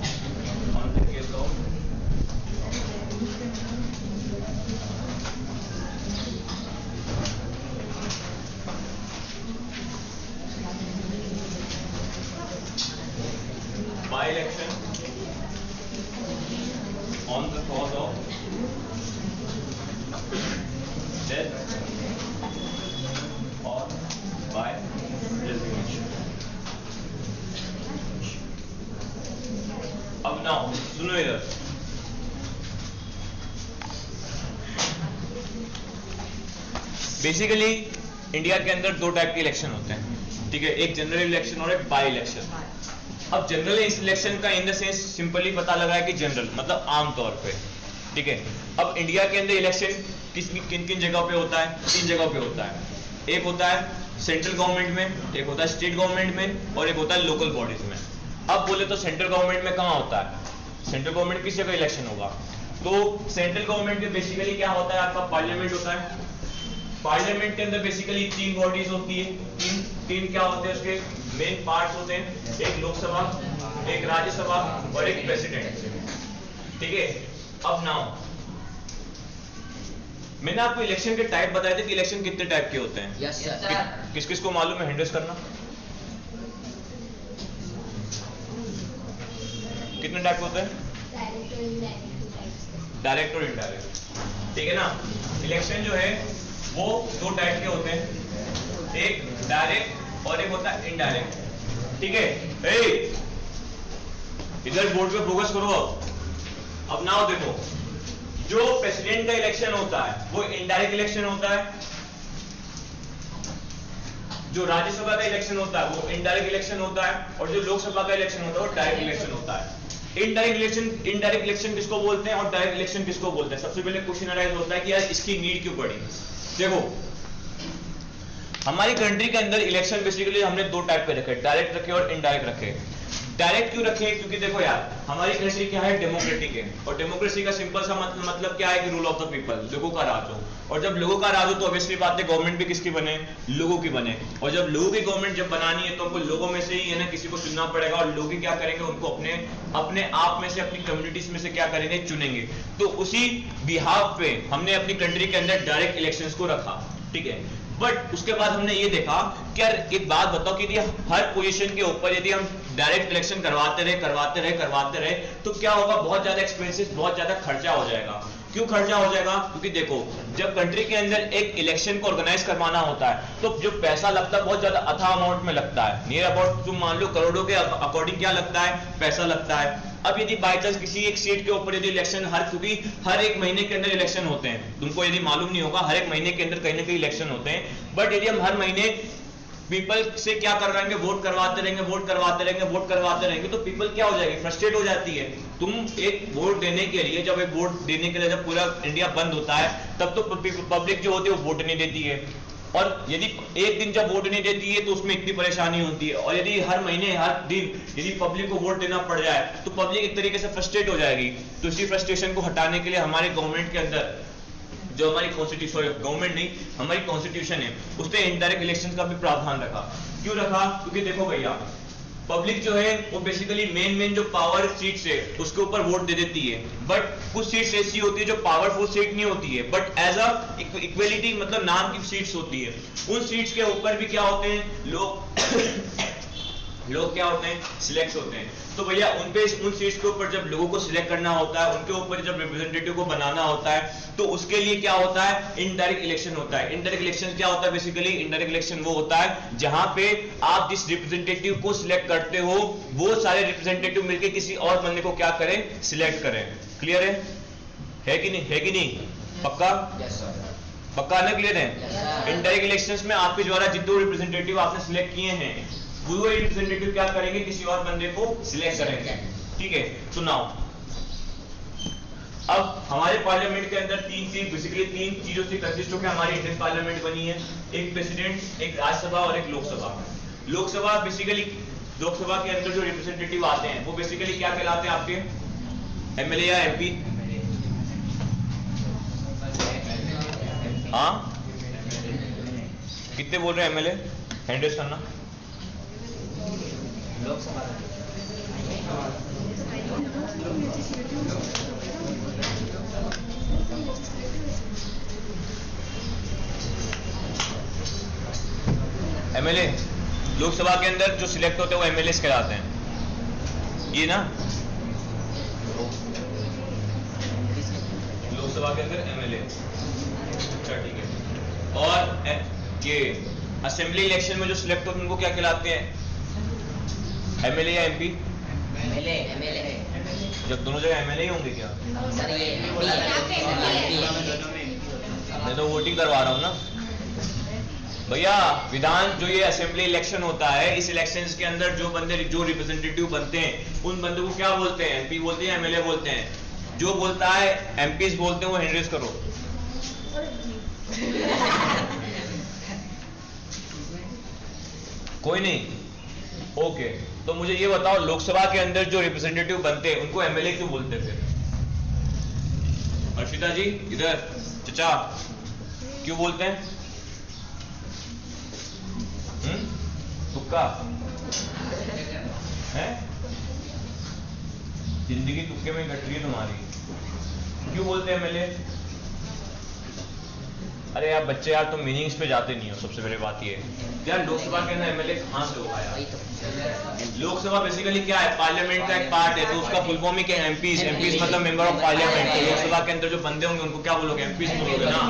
on the case of by election on the cause of death or by resignation। अब नाउ सुनो इधर, बेसिकली इंडिया के अंदर दो टाइप के इलेक्शन होते हैं, ठीक है, एक जनरल इलेक्शन और एक बाई इलेक्शन। अब जनरल इलेक्शन का इन द सेंस सिंपली पता लगा है कि जनरल मतलब आम तौर पे, ठीक है। अब इंडिया के अंदर इलेक्शन किन किन जगह पे होता है? 3 जगह पे होता है। एक होता है सेंट्रल गवर्नमेंट में, एक होता है स्टेट गवर्नमेंट में, और एक होता है लोकल बॉडीज में। अब बोले तो सेंट्रल गवर्नमेंट में कहाँ होता है? सेंट्रल गवर्नमेंट किस जगह इलेक्शन होगा? तो सेंट्रल गवर्नमेंट में बेसिकली क्या होता है, आपका पार्लियामेंट होता है। पार्लियामेंट के अंदर बेसिकली 3 बॉडीज होती है, तीन क्या होते हैं उसके मेन पार्ट्स होते हैं, एक लोकसभा, एक राज्यसभा और एक प्रेसिडेंट, ठीक है। अब नाउ मैंने आपको इलेक्शन के टाइप बताए थे कि इलेक्शन कितने टाइप के होते हैं। Yes sir. किस किस को मालूम है हैंडल करना? कितने टाइप होते हैं? डायरेक्ट और इनडायरेक्ट, ठीक है ना। इलेक्शन जो है वो 2 टाइप के होते हैं, एक डायरेक्ट और एक होता है इनडायरेक्ट, ठीक है। इधर बोर्ड पे फोकस करो। अब नाउ देखो, जो प्रेसिडेंट का इलेक्शन होता है वो इनडायरेक्ट इलेक्शन होता है, जो राज्यसभा का इलेक्शन होता है वो इनडायरेक्ट इलेक्शन होता है, और जो लोकसभा का इलेक्शन होता है वो डायरेक्ट इलेक्शन होता है। इनडायरेक्ट इलेक्शन किसको बोलते हैं और डायरेक्ट इलेक्शन किसको बोलते हैं? सबसे पहले क्वेश्चन अराइज होता है कि यार इसकी नीड क्यों पड़ी। देखो हमारी कंट्री के अंदर इलेक्शन बेसिकली हमने 2 टाइप के रखे, डायरेक्ट रखे और इनडायरेक्ट रखे। डायरेक्ट क्यों रखे? क्योंकि देखो यार हमारी कंट्री क्या है, डेमोक्रेटिक है, और डेमोक्रेसी का सिंपल सा मतलब क्या है कि रूल ऑफ द पीपल, लोगों का राज हो। और जब लोगों का राज हो तो ऑब्वियसली बात है गवर्नमेंट भी किसकी बने, लोगों की बने। और जब लोगों की गवर्नमेंट जब बनानी है तो हमको लोगों में से ही है ना किसी को चुनना पड़ेगा, और लोग ही क्या करेंगे, उनको अपने आप में से, अपनी कम्युनिटीज में से क्या करेंगे, चुनेंगे। तो उसी बिहाफ पे हमने अपनी कंट्री के अंदर डायरेक्ट इलेक्शंस को रखा, ठीक है। बट उसके बाद हमने ये देखा कि यार एक बात बताओ कि यदि हर पोजीशन के ऊपर यदि हम डायरेक्ट इलेक्शन करवाते रहे तो क्या होगा, बहुत ज्यादा एक्सपेंसेस, बहुत ज्यादा खर्चा हो जाएगा। क्यों खर्चा हो जाएगा? क्योंकि देखो जब कंट्री के अंदर एक इलेक्शन को ऑर्गेनाइज करवाना होता है तो जो पैसा लगता है बहुत ज्यादा अथा अमाउंट में लगता है, नियर अबाउट तुम मान लो करोड़ों के अकॉर्डिंग क्या लगता है, पैसा लगता है। अब यदि बाई चांस किसी एक सीट के ऊपर यदि इलेक्शन क्योंकि हर एक महीने के अंदर इलेक्शन होते हैं, तुमको यदि मालूम नहीं होगा हर एक महीने के अंदर कहीं ना कहीं इलेक्शन होते हैं, बट यदि हम हर महीने पीपल से क्या करवाएंगे, वोट करवाते रहेंगे तो पीपल क्या हो जाएगी, फ्रस्ट्रेट हो जाती है। तुम एक वोट देने के लिए जब पूरा इंडिया बंद होता है तब तो पब्लिक जो होती है वो वोट नहीं देती है, और यदि एक दिन जब वोट नहीं देती है तो उसमें इतनी परेशानी होती है, और यदि हर महीने हर दिन यदि पब्लिक को वोट देना पड़ जाए तो पब्लिक एक तरीके से फ्रस्ट्रेट हो जाएगी। तो इसी फ्रस्ट्रेशन को हटाने के लिए हमारे गवर्नमेंट के अंदर जो हमारी कॉन्स्टिट्यूशन, गवर्नमेंट नहीं हमारी कॉन्स्टिट्यूशन है, उसने इनडायरेक्ट इलेक्शन का भी प्रावधान रखा। क्यों रखा? क्योंकि देखो भैया पब्लिक जो है वो बेसिकली मेन जो पावर सीट्स है उसके ऊपर वोट दे देती है, बट कुछ सीट्स ऐसी होती है जो पावरफुल सीट नहीं होती है, बट एज अ इक्वेलिटी मतलब नाम की सीट्स होती है। उन सीट्स के ऊपर भी क्या होते हैं, लोग लोग क्या होते हैं, सिलेक्ट होते हैं। तो भैया उन सीट्स के ऊपर जब लोगों को सिलेक्ट करना होता है, उनके ऊपर जब रिप्रेजेंटेटिव को बनाना होता है, तो उसके लिए क्या होता है, इनडायरेक्ट इलेक्शन होता है। इनडायरेक्ट इलेक्शन क्या होता है, बेसिकली इनडायरेक्ट इलेक्शन वो होता है जहां पे आप जिस रिप्रेजेंटेटिव को सिलेक्ट करते हो वो सारे रिप्रेजेंटेटिव मिलकर किसी और बंदे को क्या करें, सिलेक्ट करें। क्लियर है कि नहीं, है कि नहीं, पक्का? Yes sir. पक्का ना, क्लियर है? इनडायरेक्ट इलेक्शंस में आपके द्वारा जितने रिप्रेजेंटेटिव आपने सिलेक्ट किए हैं वो रिप्रेजेंटेटिव क्या करेंगे, किसी और बंदे को सिलेक्ट करेंगे। ठीक है, सुनाओ। अब हमारे पार्लियामेंट के अंदर तीन चीजों से कंसिस्ट होकर हमारी इंडियन पार्लियामेंट बनी है। एक प्रेसिडेंट, एक राज्यसभा और एक लोकसभा। लोकसभा बेसिकली, लोकसभा के अंदर जो रिप्रेजेंटेटिव आते हैं वो बेसिकली क्या कहलाते हैं आपके, एमएलए या एमपी? हाँ, कितने बोल रहे हैं एमएलए? हैंड रेज करना। एमएलए लोकसभा के अंदर जो सिलेक्ट होते हैं वो एमएलए कहलाते हैं, ये ना? लोकसभा के अंदर एमएलए, अच्छा ठीक है। और ये असेंबली इलेक्शन में जो सिलेक्ट होते हैं उनको क्या कहलाते हैं, एमएलए या एमपी? एमएलए। जब दोनों जगह एमएलए ही होंगे क्या? सर ये मैं तो वोटिंग करवा रहा हूँ ना भैया। विधान जो ये असेंबली इलेक्शन होता है, इस इलेक्शंस के अंदर जो बंदे, जो रिप्रेजेंटेटिव बनते हैं उन बंदों को क्या बोलते हैं, एमपी बोलते हैं, एमएलए बोलते हैं। जो बोलता है एमपीज बोलते हैं, वो हैंड रेज करो। कोई नहीं, ओके। तो मुझे ये बताओ, लोकसभा के अंदर जो रिप्रेजेंटेटिव बनते हैं उनको एमएलए क्यों बोलते हैं फिर? अर्शिता जी इधर, चचा क्यों बोलते हैं? तुक्का है, जिंदगी तुक्के में कट रही है तुम्हारी। क्यों बोलते हैं एमएलए? अरे यार बच्चे यार, तुम मीनिंग्स पे जाते नहीं हो। सबसे पहले बात ये यार, लोकसभा के अंदर एमएलए कहां से होगा यार? लोकसभा बेसिकली क्या है, पार्लियामेंट का एक पार्ट है, तो उसका फुल फॉर्म ही क्या है, एमपीज। एमपीज मतलब मेंबर ऑफ पार्लियामेंट। तो लोकसभा के अंदर जो बंदे होंगे उनको क्या बोलोगे, एमपीज बोलोगे ना।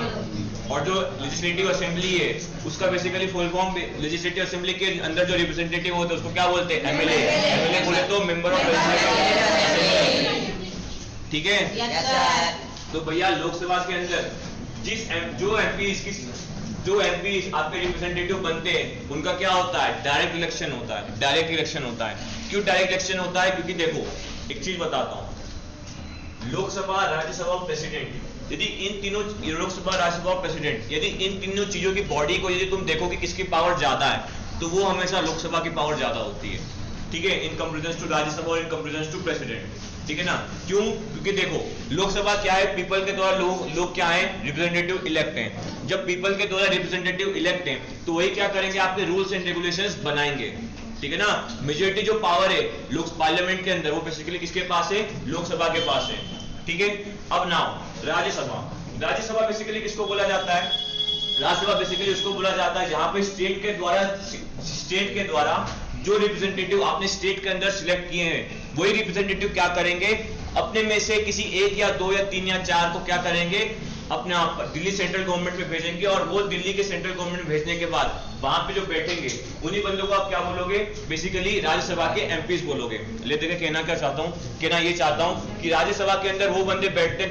और जो लेजिस्लेटिव असेंबली है उसका basically full form, legislative assembly के अंदर जो रिप्रेजेंटेटिव होते हैं उसको क्या बोलते हैं, एमएलए। एमएलए बोले तो मेंबर ऑफ लेजिस्लेटिव। ठीक है, तो भैया लोकसभा के अंदर जो एमपीज आपके रिप्रेजेंटेटिव बनते हैं उनका क्या होता है, डायरेक्ट इलेक्शन होता है। डायरेक्ट इलेक्शन होता है। क्यों डायरेक्ट इलेक्शन होता है? क्योंकि देखो एक चीज बताता हूं, लोकसभा, राज्यसभा, प्रेसिडेंट, यदि इन तीनों, लोकसभा, राज्यसभा, प्रेसिडेंट, यदि इन तीनों चीजों की बॉडी को यदि तुम देखो कि किसकी पावर ज्यादा है, तो वो हमेशा लोकसभा की पावर ज्यादा होती है। ठीक है, इन कंपैरिजन टू राज्यसभा और इन कंपैरिजन टू प्रेसिडेंट। ठीक है ना? क्यों? क्योंकि देखो लोकसभा क्या है, पीपल के द्वारा लोग क्या है, रिप्रेजेंटेटिव इलेक्ट हैं। जब पीपल के द्वारा रिप्रेजेंटेटिव इलेक्ट हैं तो वही क्या करेंगे, आपके रूल्स एंड रेगुलेशंस बनाएंगे। ठीक है ना? मेजोरिटी जो पावर है लोक पार्लियामेंट के अंदर वो बेसिकली किसके पास है, लोकसभा के पास है। ठीक है, अब नाउ राज्यसभा। राज्यसभा बेसिकली किसको बोला जाता है? राज्यसभा बेसिकली उसको बोला जाता है जहां पे स्टेट के द्वारा जो रिप्रेजेंटेटिव आपने स्टेट के अंदर सिलेक्ट किए हैं वही रिप्रेजेंटेटिव क्या करेंगे, अपने में से किसी एक या दो या तीन या चार को क्या करेंगे, अपने आप दिल्ली सेंट्रल गवर्नमेंट में भेजेंगे। और वो दिल्ली के सेंट्रल गवर्नमेंट में भेजने के बाद वहां पे जो बैठेंगे उन्हीं बंदों को आप क्या बोलोगे, बेसिकली राज्यसभा के एमपीज बोलोगे। लेते के कहना क्या चाहता हूं, कहना ये चाहता हूं कि राज्यसभा के अंदर वो बंदे बैठते हैं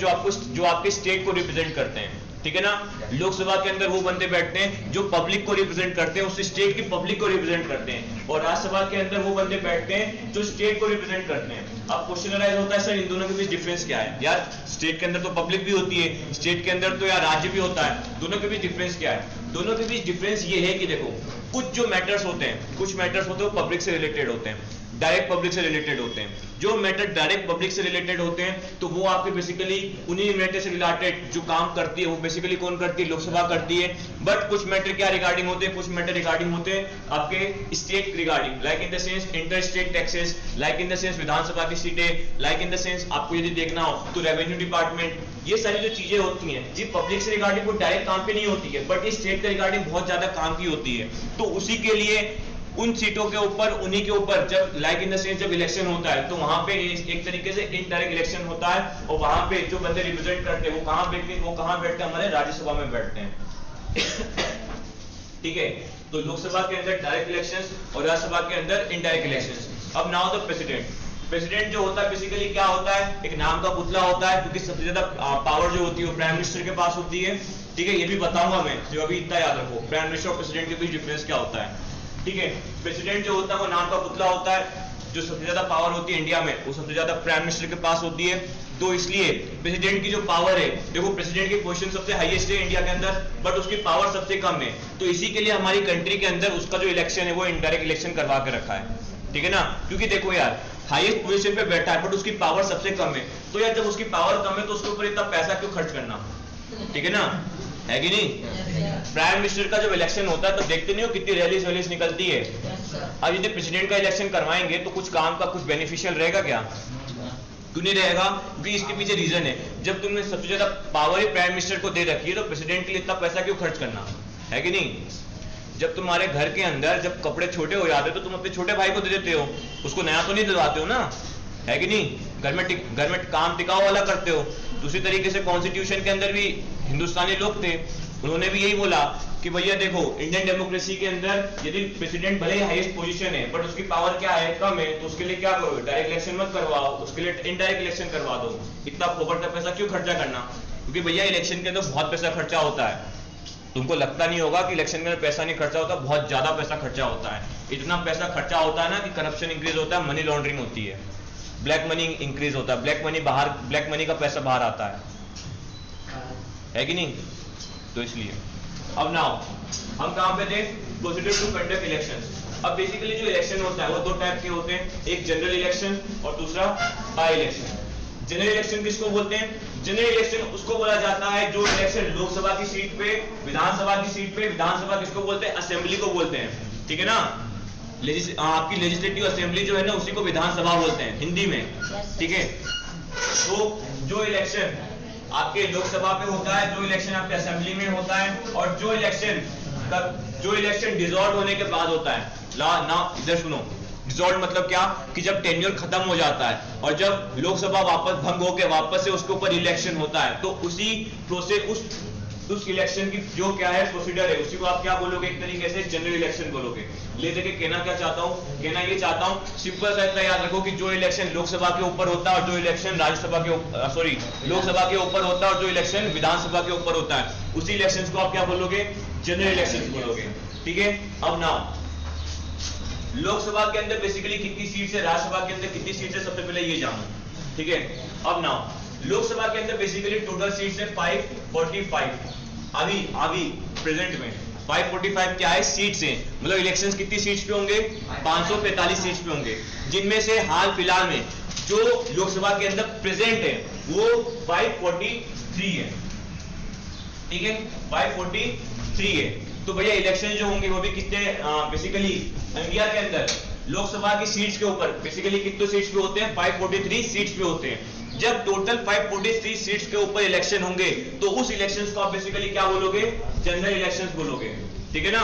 जो आपके स्टेट को रिप्रेजेंट करते हैं। ठीक है ना? लोकसभा के अंदर वो बंदे बैठते हैं जो पब्लिक को रिप्रेजेंट करते हैं, उस स्टेट की पब्लिक को रिप्रेजेंट करते हैं। और राज्यसभा के अंदर वो बंदे बैठते हैं जो स्टेट को रिप्रेजेंट करते हैं। अब क्वेश्चन अराइज होता है, सर इन दोनों के बीच डिफरेंस क्या है? यार स्टेट के अंदर तो पब्लिक भी होती है, स्टेट के अंदर तो यार राज्य भी होता है, दोनों के बीच डिफरेंस क्या है? दोनों के बीच डिफरेंस ये है कि देखो कुछ जो मैटर्स होते हैं, कुछ मैटर्स होते हैं वो पब्लिक से रिलेटेड होते हैं, डायरेक्ट पब्लिक से रिलेटेड होते हैं। जो मैटर डायरेक्ट पब्लिक से रिलेटेड होते हैं तो वो आपके बेसिकली उन्हीं मैटर से रिलेटेड जो काम करती है वो बेसिकली कौन करती है, लोकसभा करती है। बट कुछ मैटर क्या रिगार्डिंग होते हैं, कुछ मैटर रिगार्डिंग होते हैं आपके state regarding, like in the sense inter state taxes, like in the sense Vidhan Sabha की सीटें, लाइक इन द सेंस आपको यदि देखना हो तो रेवेन्यू डिपार्टमेंट। ये सारी जो चीजें होती हैं ये पब्लिक से रिगार्डिंग को डायरेक्ट काम पे नहीं होती है, बट ये स्टेट के रिगार्डिंग बहुत ज्यादा काम की होती है। तो उसी के लिए उन सीटों के ऊपर, उन्हीं के ऊपर जब लाइक इन द सेंस जब इलेक्शन होता है तो वहां पे एक तरीके से इनडायरेक्ट इलेक्शन होता है, और वहां पे जो बंदे रिप्रेजेंट करते हैं वो कहां बैठते हैं, हमारे राज्यसभा में बैठते हैं। ठीक है, तो लोकसभा के अंदर डायरेक्ट इलेक्शंस और राज्यसभा के अंदर इनडायरेक्ट इलेक्शंस। अब नाउ द प्रेसिडेंट जो होता है बेसिकली क्या होता है, एक नाम का पुतला होता है, क्योंकि सबसे ज्यादा पावर जो होती है वो प्राइम मिनिस्टर के पास होती है। ठीक है, ये भी बताऊंगा मैं, जो अभी इतना याद रखो, प्राइम मिनिस्टर और प्रेसिडेंट के बीच डिफरेंस क्या होता है। ठीक है, प्रेसिडेंट जो होता है वो नाम का पुतला होता है, जो सबसे ज्यादा पावर होती है इंडिया में वो सबसे ज्यादा प्राइम मिनिस्टर के पास होती है। तो इसलिए प्रेसिडेंट की जो पावर है, देखो प्रेसिडेंट की पोजीशन सबसे हाईएस्ट है इंडिया के अंदर, बट उसकी पावर सबसे कम है। तो इसी के लिए हमारी कंट्री के अंदर उसका जो इलेक्शन है वो इनडायरेक्ट इलेक्शन करवा के रखा है। ठीक है ना, क्योंकि देखो यार हाईएस्ट पोजीशन पे बैठा है बट उसकी पावर सबसे कम है, तो यार जब उसकी पावर कम है तो उसके ऊपर इतना पैसा क्यों खर्च करना। ठीक है ना, है कि नहीं। प्राइम मिनिस्टर का जब इलेक्शन होता है तो देखते नहीं हो कितनी रैलीज निकलती है। अब यदि प्रेसिडेंट का इलेक्शन करवाएंगे तो कुछ काम का कुछ बेनिफिशियल रहेगा क्या, क्यों नहीं रहेगा, क्योंकि इसके पीछे रीजन है, जब तुमने सबसे ज्यादा पावर ही प्राइम मिनिस्टर को दे रखी है तो प्रेसिडेंट के लिए इतना पैसा क्यों खर्च करना, है कि नहीं। जब तुम्हारे घर के अंदर जब कपड़े छोटे हो जाते तो तुम अपने छोटे भाई को दे देते हो, उसको नया तो नहीं दिलवाते हो ना, है कि नहीं। घर में काम टिकाऊ वाला करते हो। दूसरी तरीके से कॉन्स्टिट्यूशन के अंदर भी हिंदुस्तानी लोग थे, उन्होंने भी यही बोला कि भैया देखो इंडियन डेमोक्रेसी के अंदर यदि प्रेसिडेंट भले ही हाईएस्ट पोजीशन है बट उसकी पावर क्या है, कम है, तो उसके लिए क्या करो, डायरेक्ट इलेक्शन मत करवाओ, उसके लिए इनडायरेक्ट इलेक्शन करवा दो। इतना फोकट का पैसा क्यों खर्चा करना, क्योंकि भैया इलेक्शन के अंदर बहुत पैसा खर्चा होता है। तुमको लगता नहीं होगा कि इलेक्शन के अंदर पैसा नहीं खर्चा होता, बहुत ज्यादा पैसा खर्चा होता है। इतना पैसा खर्चा होता है ना कि करप्शन इंक्रीज होता है, मनी लॉन्ड्रिंग होती है, ब्लैक मनी इंक्रीज होता है, ब्लैक मनी का पैसा बाहर आता है कि नहीं। तो इसलिए अब नाउ हम कहां पे थे, प्रोसीजर टू कंडक्ट इलेक्शंस। अब बेसिकली जो इलेक्शन होता है वो दो टाइप के होते हैं, एक जनरल इलेक्शन और दूसरा बाय इलेक्शन। जनरल इलेक्शन किसको बोलते हैं, जनरल इलेक्शन उसको बोला जाता है जो इलेक्शन लोकसभा की सीट पे, विधानसभा की सीट पे, विधानसभा किसको बोलते हैं, असेंबली को बोलते हैं। ठीक है ना, आपकी लेजिस्लेटिव असेंबली जो है ना उसी को विधानसभा बोलते हैं हिंदी में। ठीक है, तो जो इलेक्शन आपके लोकसभा पे होता है, जो इलेक्शन आपके असेंबली में होता है, और जो इलेक्शन डिसॉल्व होने के बाद होता है। ना इधर सुनो, डिसॉल्व मतलब क्या कि जब टेन्योर खत्म हो जाता है और जब लोकसभा वापस भंग होकर वापस से उसके ऊपर इलेक्शन होता है, तो उसी प्रोसेस उस इलेक्शन की जो क्या है प्रोसीजर है उसी को आप क्या बोलोगे, एक तरीके से जनरल इलेक्शन बोलोगे। ले देके कहना क्या चाहता हूं, कहना ये चाहता हूं सिंपल सा इतना याद रखो कि जो इलेक्शन लोकसभा के ऊपर होता है और जो इलेक्शन राज्यसभा के लोकसभा के ऊपर होता है और जो इलेक्शन विधानसभा के ऊपर होता है, उसी इलेक्शन को आप क्या बोलोगे, जनरल इलेक्शन बोलोगे। ठीक है, अब नाउ लोकसभा के अंदर बेसिकली कितनी सीट है, राज्यसभा के अंदर कितनी सीट है, सबसे पहले ये जानो। ठीक है, अब नाउ लोकसभा के अंदर बेसिकली टोटल सीट्स है 545। अभी प्रेजेंट में 545 क्या है, सीट्स हैं, मतलब इलेक्शंस कितनी सीट्स पे होंगे, 545 सीट्स पे होंगे, जिनमें से हाल फिलहाल में जो लोकसभा के अंदर प्रेजेंट है वो 543 है। ठीक है, 543 है। तो भैया इलेक्शन जो होंगे वो भी कितने बेसिकली इंडिया के अंदर लोकसभा की सीट्स के ऊपर बेसिकली कितने सीट्स पे होते हैं, 543 सीट्स पे होते हैं। जब टोटल 543 सीट्स के ऊपर इलेक्शन होंगे तो उस इलेक्शंस को आप बेसिकली क्या बोलोगे, जनरल इलेक्शंस बोलोगे। ठीक है ना,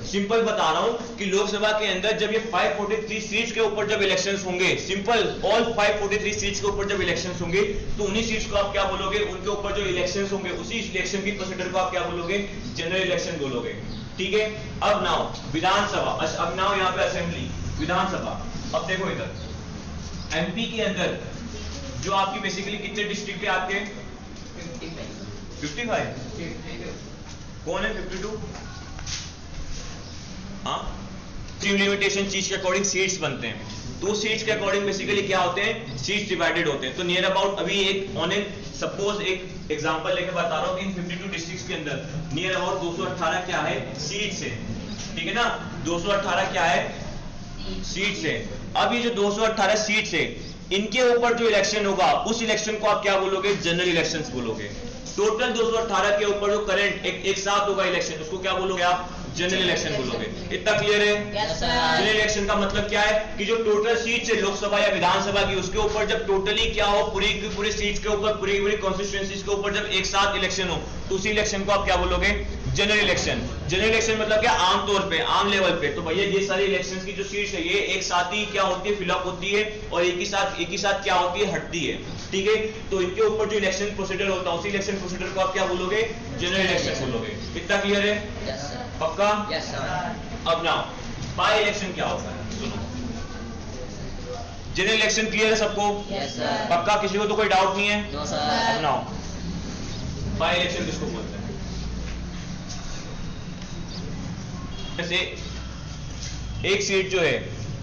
सिंपल बता रहा हूं कि लोकसभा के अंदर जब ये 543 सीट्स के ऊपर जब इलेक्शंस होंगे, सिंपल ऑल 543 सीट्स के ऊपर जब इलेक्शंस होंगे तो उन्हीं सीट्स को आप क्या बोलोगे, उनके ऊपर जो इलेक्शंस होंगे उसी इलेक्शन की प्रोसीजर को आप क्या बोलोगे, जनरल इलेक्शन बोलोगे। ठीक है, अब नाउ विधानसभा, अब नाउ यहाँ पे असेंबली, विधानसभा। अब देखो इधर एमपी के अंदर जो आपकी बेसिकली कितने डिस्ट्रिक्ट है आपके, 55। कौन है 52? हाँ, ट्रीम लिमिटेशन चीज के अकॉर्डिंग सीट्स बनते हैं, तो सीट्स के अकॉर्डिंग बेसिकली क्या होते हैं, सीट्स डिवाइडेड होते हैं। तो नियर अबाउट अभी एक ऑन सपोज एक एग्जांपल लेकर बता रहा हूं कि इन 52 डिस्ट्रिक्ट्स के अंदर नियर अबाउट 218 क्या है, सीट्स है। ठीक है ना, 218 क्या है, सीट्स है। अब ये जो 218 सीट्स है इनके ऊपर जो इलेक्शन होगा उस इलेक्शन को आप क्या बोलोगे, जनरल इलेक्शंस बोलोगे। टोटल 218 के ऊपर जो करंट एक साथ होगा इलेक्शन उसको क्या बोलोगे आप, जनरल इलेक्शन बोलोगे। इतना क्लियर है? जनरल इलेक्शन का मतलब क्या है कि जो टोटल सीट्स है लोकसभा या विधानसभा की उसके ऊपर जब टोटली क्या हो, पूरी की पूरी सीट्स के ऊपर, पूरी की पूरी कॉन्स्टिट्यूएंसीज के ऊपर जब एक साथ इलेक्शन हो तो उसी इलेक्शन को आप क्या बोलोगे, जनरल इलेक्शन। जनरल इलेक्शन मतलब क्या, आम तौर पे, आम लेवल पे। तो भैया ये सारी इलेक्शंस की जो सीट्स है ये एक साथ ही क्या होती है, फिलअप होती है और एक ही साथ क्या होती है, हटती है। ठीक है, तो इनके ऊपर जो इलेक्शन प्रोसीजर होता है उसी इलेक्शन प्रोसीजर को आप क्या बोलोगे, जनरल इलेक्शन बोलोगे। इतना क्लियर है? Yes, sir. पक्का? Yes, sir. अब नाउ बाय इलेक्शन क्या होता है, सुनो। जनरल इलेक्शन क्लियर है सबको? Yes, sir. पक्का, किसी को तो कोई डाउट नहीं है? No, sir. अब नाउ बाय इलेक्शन किसको बोलते हैं? जैसे एक सीट जो है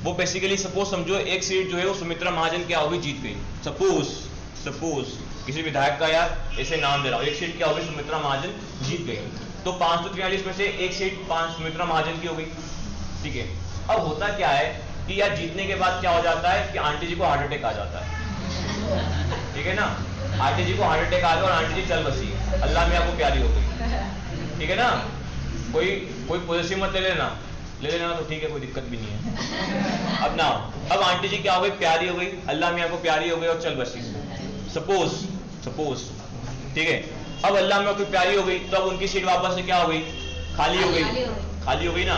वो बेसिकली, सपोज समझो एक सीट जो है वो सुमित्रा महाजन क्या होगी, जीत गई। सपोज किसी विधायक का यार ऐसे नाम दे रहा हूं, एक सीट क्या होगी, सुमित्रा महाजन जीत गई। तो 543 में से एक सीट सुमित्रा महाजन की हो गई। ठीक है, अब होता क्या है कि यार जीतने के बाद क्या हो जाता है कि आंटी जी को हार्ट अटैक आ जाता है। ठीक है ना, आंटी जी को हार्ट अटैक आ गया और आंटी जी चल बसी, अल्लाह में आपको प्यारी हो गई। ठीक है ना, कोई पॉलिसी मत ले लेना तो ठीक है, कोई दिक्कत भी नहीं है। अब आंटी जी क्या हो गई, प्यारी हो गई, अल्लाह में आपको प्यारी हो गई और चल बसी। सपोज ठीक है, अब अल्लाह में कोई प्यारी हो गई तो अब उनकी सीट वापस से क्या हो गई, खाली हो गई ना।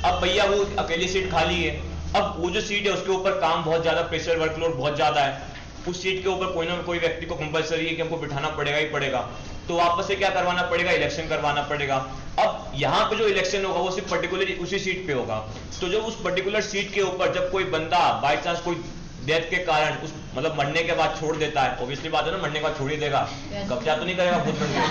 अब भैया वो अकेली सीट खाली है, अब वो जो सीट है उसके ऊपर काम बहुत ज्यादा, प्रेशर, वर्कलोड बहुत ज्यादा है। उस सीट के ऊपर कोई ना कोई व्यक्ति को कंपलसरी है कि हमको बिठाना पड़ेगा ही पड़ेगा, तो वापस से क्या करवाना पड़ेगा, इलेक्शन करवाना पड़ेगा। अब यहाँ पे जो इलेक्शन होगा वो सिर्फ पर्टिकुलर उसी सीट पे होगा। तो जब उस पर्टिकुलर सीट के ऊपर जब कोई बंदा बाई चांस कोई डेथ के कारण उस मतलब मरने के बाद छोड़ देता है, ऑब्वियसली बात है ना, मरने के बाद छोड़ ही देगा, कब्जा तो नहीं करेगा खुद बन के।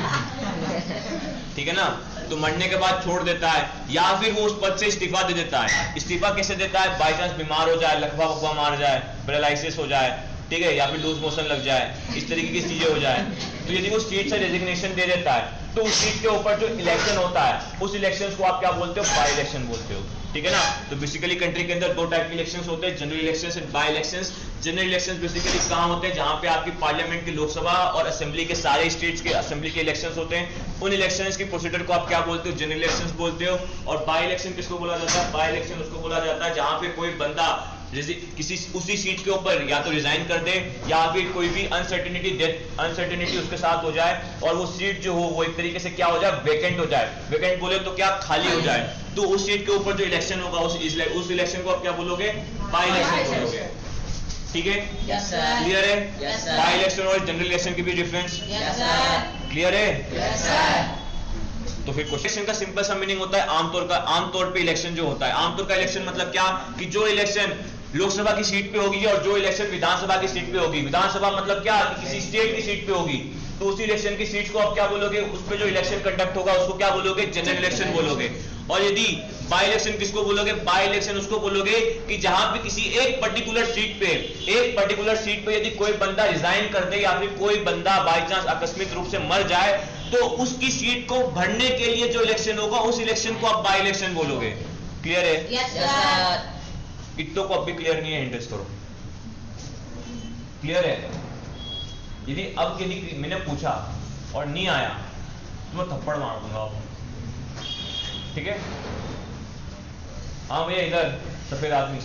ठीक है ना, तो मरने के बाद छोड़ देता है या फिर वो उस पद से इस्तीफा दे देता है। इस्तीफा कैसे देता है, बाई चांस बीमार हो जाए, लकवा वकवा मार जाए, पैरालिसिस हो जाए, ठीक है, या फिर लूज मोशन लग जाए, इस तरीके की चीजें हो जाए, तो यदि वो सीट से रेजिग्नेशन दे देता है तो उस सीट के ऊपर जो इलेक्शन होता है उस इलेक्शन को आप क्या बोलते हो, बाय इलेक्शन बोलते हो। ठीक है ना, तो बेसिकली कंट्री के अंदर दो टाइप के इलेक्शंस होते हैं, general elections and by elections. General elections basically कहां होते हैं, जहां पे आपकी पार्लियामेंट की, लोकसभा और असेंबली के सारे स्टेट्स के असेंबली के इलेक्शंस होते हैं। उन इलेक्शंस की प्रोसीजर को आप क्या बोलते हो, जनरल इलेक्शंस बोलते हो। और बाय इलेक्शन किसको बोला जाता है, बाय इलेक्शन उसको बोला जाता है जहां पे कोई बंदा किसी उसी सीट के ऊपर या तो रिजाइन कर दे या फिर कोई भी अनसर्टेनिटी उसके साथ हो जाए और वो सीट जो हो वो एक तरीके से क्या हो जाए, वेकेंट हो जाए। वेकेंट बोले तो क्या, खाली हो जाए। तो उस सीट के ऊपर जो इलेक्शन होगा उस इलेक्शन को आप क्या बोलोगे, बाय इलेक्शन बोलोगे। ठीक है, क्लियर है? बाय इलेक्शन और जनरल इलेक्शन की भी डिफरेंस क्लियर है? तो फिर क्वेश्चन का सिंपल सा मीनिंग होता है आमतौर पे इलेक्शन जो होता है, आमतौर का इलेक्शन मतलब क्या, कि जो इलेक्शन लोकसभा की सीट पे होगी और जो इलेक्शन विधानसभा की सीट पे होगी, विधानसभा मतलब क्या, कि किसी स्टेट की सीट पे होगी, तो उसी इलेक्शन की सीट को आप क्या बोलोगे, उस पे जो इलेक्शन कंडक्ट होगा उसको क्या बोलोगे, जनरल इलेक्शन बोलोगे। और यदि बाय इलेक्शन किसको बोलोगे, बाय इलेक्शन उसको बोलोगे कि जहां पे किसी एक पर्टिकुलर सीट पे यदि कोई बंदा रिजाइन कर दे या फिर कोई बंदा बाय चांस आकस्मिक रूप से मर जाए तो उसकी सीट को भरने के लिए जो इलेक्शन होगा उस इलेक्शन को आप बाय इलेक्शन बोलोगे। क्लियर है? Yes, sir. इतनों को अब भी क्लियर नहीं है, इंटरेस्ट करो। क्लियर है? यदि मैंने पूछा और नहीं आया तो मैं थप्पड़ मार दूंगा। ठीक है? हाँ भैया, इधर सफेद आदमी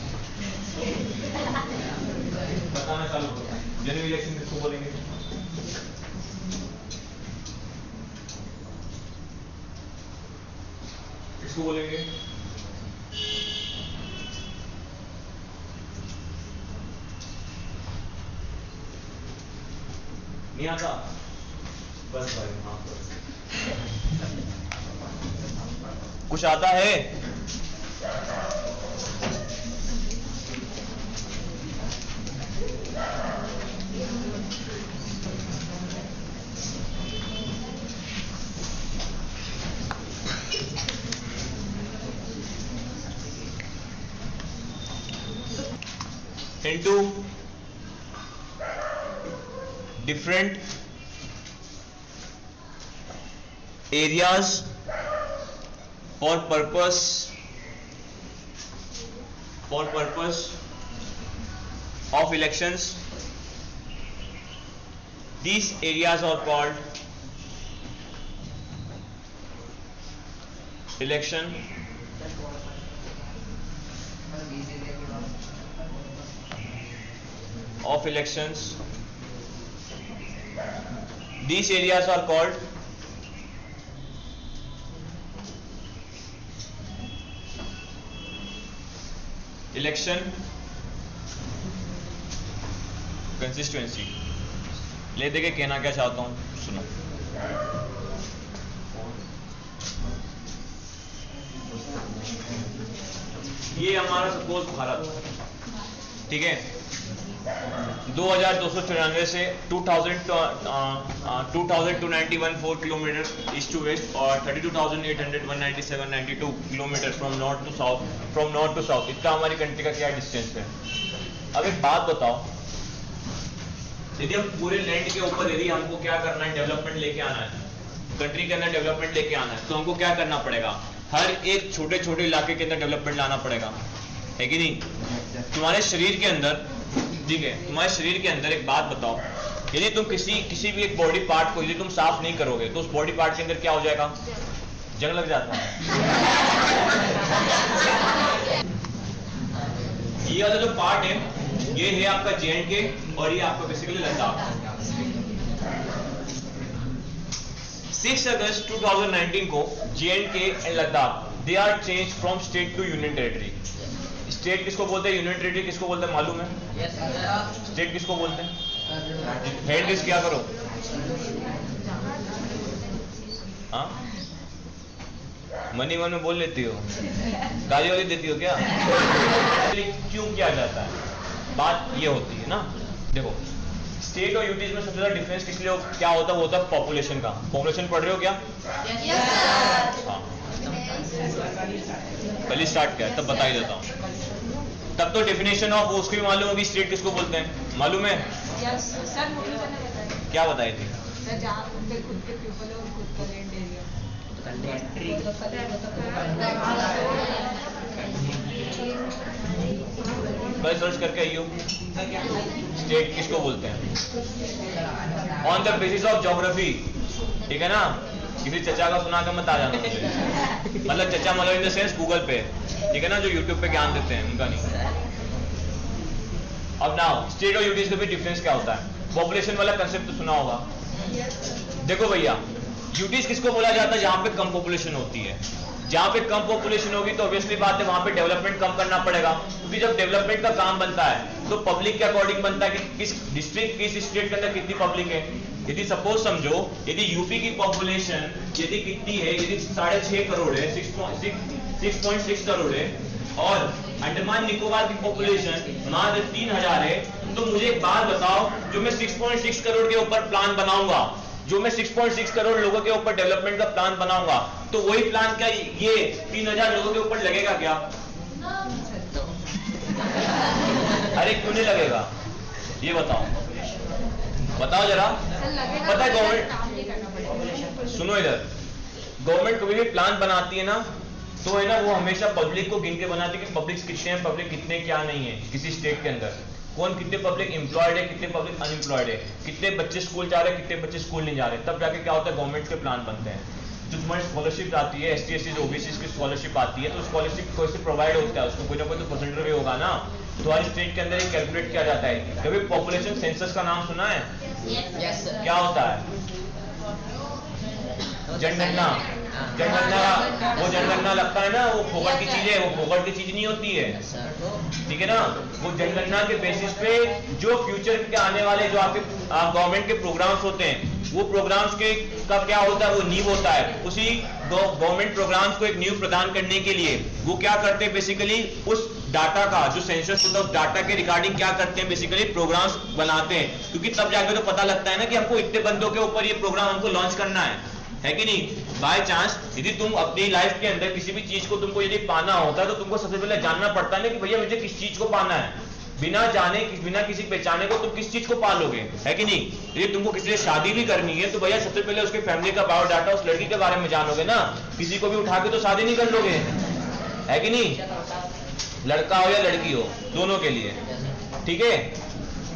बताना चालू करो। जनरल इलेक्शन किसको बोलेंगे? किसको बोलेंगे? नहीं आता? बस भाई, हाँ कुछ आता है? into different areas for purpose of elections. These areas are called election of elections. These areas are called election consistency ले दे के कहना क्या चाहता हूं, सुनो। ये हमारा सपोज भारत, ठीक है, 2294 से 2291 किलोमीटर ईस्ट टू वेस्ट और 32,800 kilometre from north to south, इतना हमारी कंट्री का क्या डिस्टेंस है। अब एक बात बताओ, यदि हम पूरे लैंड के ऊपर यदि हमको क्या करना है, डेवलपमेंट लेके आना है, कंट्री के अंदर डेवलपमेंट लेके आना है, तो हमको क्या करना पड़ेगा, हर एक छोटे छोटे इलाके के अंदर डेवलपमेंट लाना पड़ेगा, है कि नहीं। तुम्हारे शरीर के अंदर, ठीक है, तुम्हारे शरीर के अंदर एक बात बताओ, यदि तुम किसी भी एक बॉडी पार्ट को यदि तुम साफ नहीं करोगे तो उस बॉडी पार्ट के अंदर क्या हो जाएगा, जंग लग जाता है। ये वाला जो पार्ट है ये है आपका J&K और ये आपका बेसिकली लद्दाख। 6 अगस्त 2019 को J&K and Ladakh they are change from state to union territory. State किसको बोलते हैं, यूनियन टेरिटरी किसको बोलते हैं मालूम है? स्टेट किसको बोलते हैं? हेड लिस्ट क्या करो, हाँ मनी मन में बोल लेती हो, गाली वाली देती हो क्या? क्यों किया जाता है, बात ये होती है ना। देखो स्टेट और यूटीज में सबसे ज्यादा डिफरेंस किस लिए क्या होता है, वो होता है पॉपुलेशन का। पॉपुलेशन पढ़ रहे हो क्या? हाँ पहले स्टार्ट किया तब बता ही देता हूँ। तब तो डेफिनेशन ऑफ उसको भी मालूम होगी, स्टेट किसको बोलते हैं मालूम है? क्या बताई थी? कल सर्च करके आइयो, स्टेट किसको बोलते हैं on the basis of geography, ठीक है ना। किसी चचा का सुना के मत आ जाना मुझे, मतलब चचा मतलब इन द सेंस गूगल पे, ठीक है ना, जो यूट्यूब पे ज्ञान देते हैं उनका नहीं। अब नाउ स्टेट और यूटीज के बीच डिफरेंस क्या होता है, पॉपुलेशन वाला कंसेप्ट तो सुना होगा। देखो भैया यूटीज किसको बोला जाता है, जहां पे कम पॉपुलेशन होती है। जहां पे कम पॉपुलेशन होगी तो ऑब्वियसली बात है वहां पे डेवलपमेंट कम करना पड़ेगा, क्योंकि जब डेवलपमेंट का काम बनता है तो पब्लिक के अकॉर्डिंग बनता है कि किस डिस्ट्रिक्ट किस स्टेट के अंदर कितनी पब्लिक है। यदि सपोज समझो यदि यूपी की पॉपुलेशन यदि कितनी है, यदि 6.5 करोड़ है, 6.6 करोड़ है और अंडमान निकोबार की पॉपुलेशन मात्र 3000 है, तो मुझे एक बात बताओ, जो मैं 6.6 करोड़ के ऊपर प्लान बनाऊंगा, जो मैं 6.6 करोड़ लोगों के ऊपर डेवलपमेंट का प्लान बनाऊंगा, तो वही प्लान क्या ये 3000 लोगों के ऊपर लगेगा क्या? अरे क्यों नहीं लगेगा, ये बताओ जरा। पता है गवर्नमेंट, सुनो इधर, गवर्नमेंट कभी भी प्लान बनाती है ना तो है ना, वो हमेशा पब्लिक को गिन के बनाती है कि पब्लिक कितने हैं, पब्लिक कितने क्या नहीं है किसी स्टेट के अंदर, कौन कितने पब्लिक एम्प्लॉयड है, कितने पब्लिक अनएम्प्लॉयड है, कितने बच्चे स्कूल जा रहे हैं, कितने बच्चे स्कूल नहीं जा रहे, तब जाके क्या होता है गवर्नमेंट के प्लान बनते हैं। जो तुम्हारी स्कॉलरशिप आती है, ST SC OBC की स्कॉलरशिप आती है, तो स्कॉलरशिप कैसे प्रोवाइड होता है, उसको कोई ना कोई तो परसेंटेज भी होगा ना, तो हर स्टेट के अंदर कैलकुलेट किया जाता है। कभी पॉपुलेशन सेंसस का नाम सुना है? क्या होता है? जनगणना। वो जनगणना लगता है ना, वो फोकट की चीज है, वो फोकट की चीज नहीं होती है, ठीक है ना। वो जनगणना के बेसिस पे जो फ्यूचर के आने वाले जो आपके गवर्नमेंट के प्रोग्राम्स होते हैं, वो प्रोग्राम्स के का क्या होता है, वो नींव होता है। उसी गवर्नमेंट प्रोग्राम्स को एक नींव प्रदान करने के लिए वो क्या करते हैं, बेसिकली उस डाटा का जो सेंसस होता है उस डाटा के रिगार्डिंग क्या करते हैं, बेसिकली प्रोग्राम्स बनाते हैं, क्योंकि तब जाकर तो पता लगता है ना कि हमको इतने बंदों के ऊपर ये प्रोग्राम हमको लॉन्च करना है कि नहीं। बाय चांस यदि तुम अपनी लाइफ के अंदर किसी भी चीज को तुमको यदि पाना होता है तो तुमको सबसे पहले जानना पड़ता है ना कि भैया मुझे किस चीज को पाना है। बिना जाने बिना किसी पहचाने को तुम किस चीज को पालोगे, है कि नहीं। यदि तुमको किसी से शादी भी करनी है तो भैया सबसे पहले उसके फैमिली का बायोडाटा उस लड़की के बारे में जानोगे ना, किसी को भी उठा के तो शादी नहीं कर लोगे, है कि नहीं, लड़का हो या लड़की हो दोनों के लिए, ठीक है।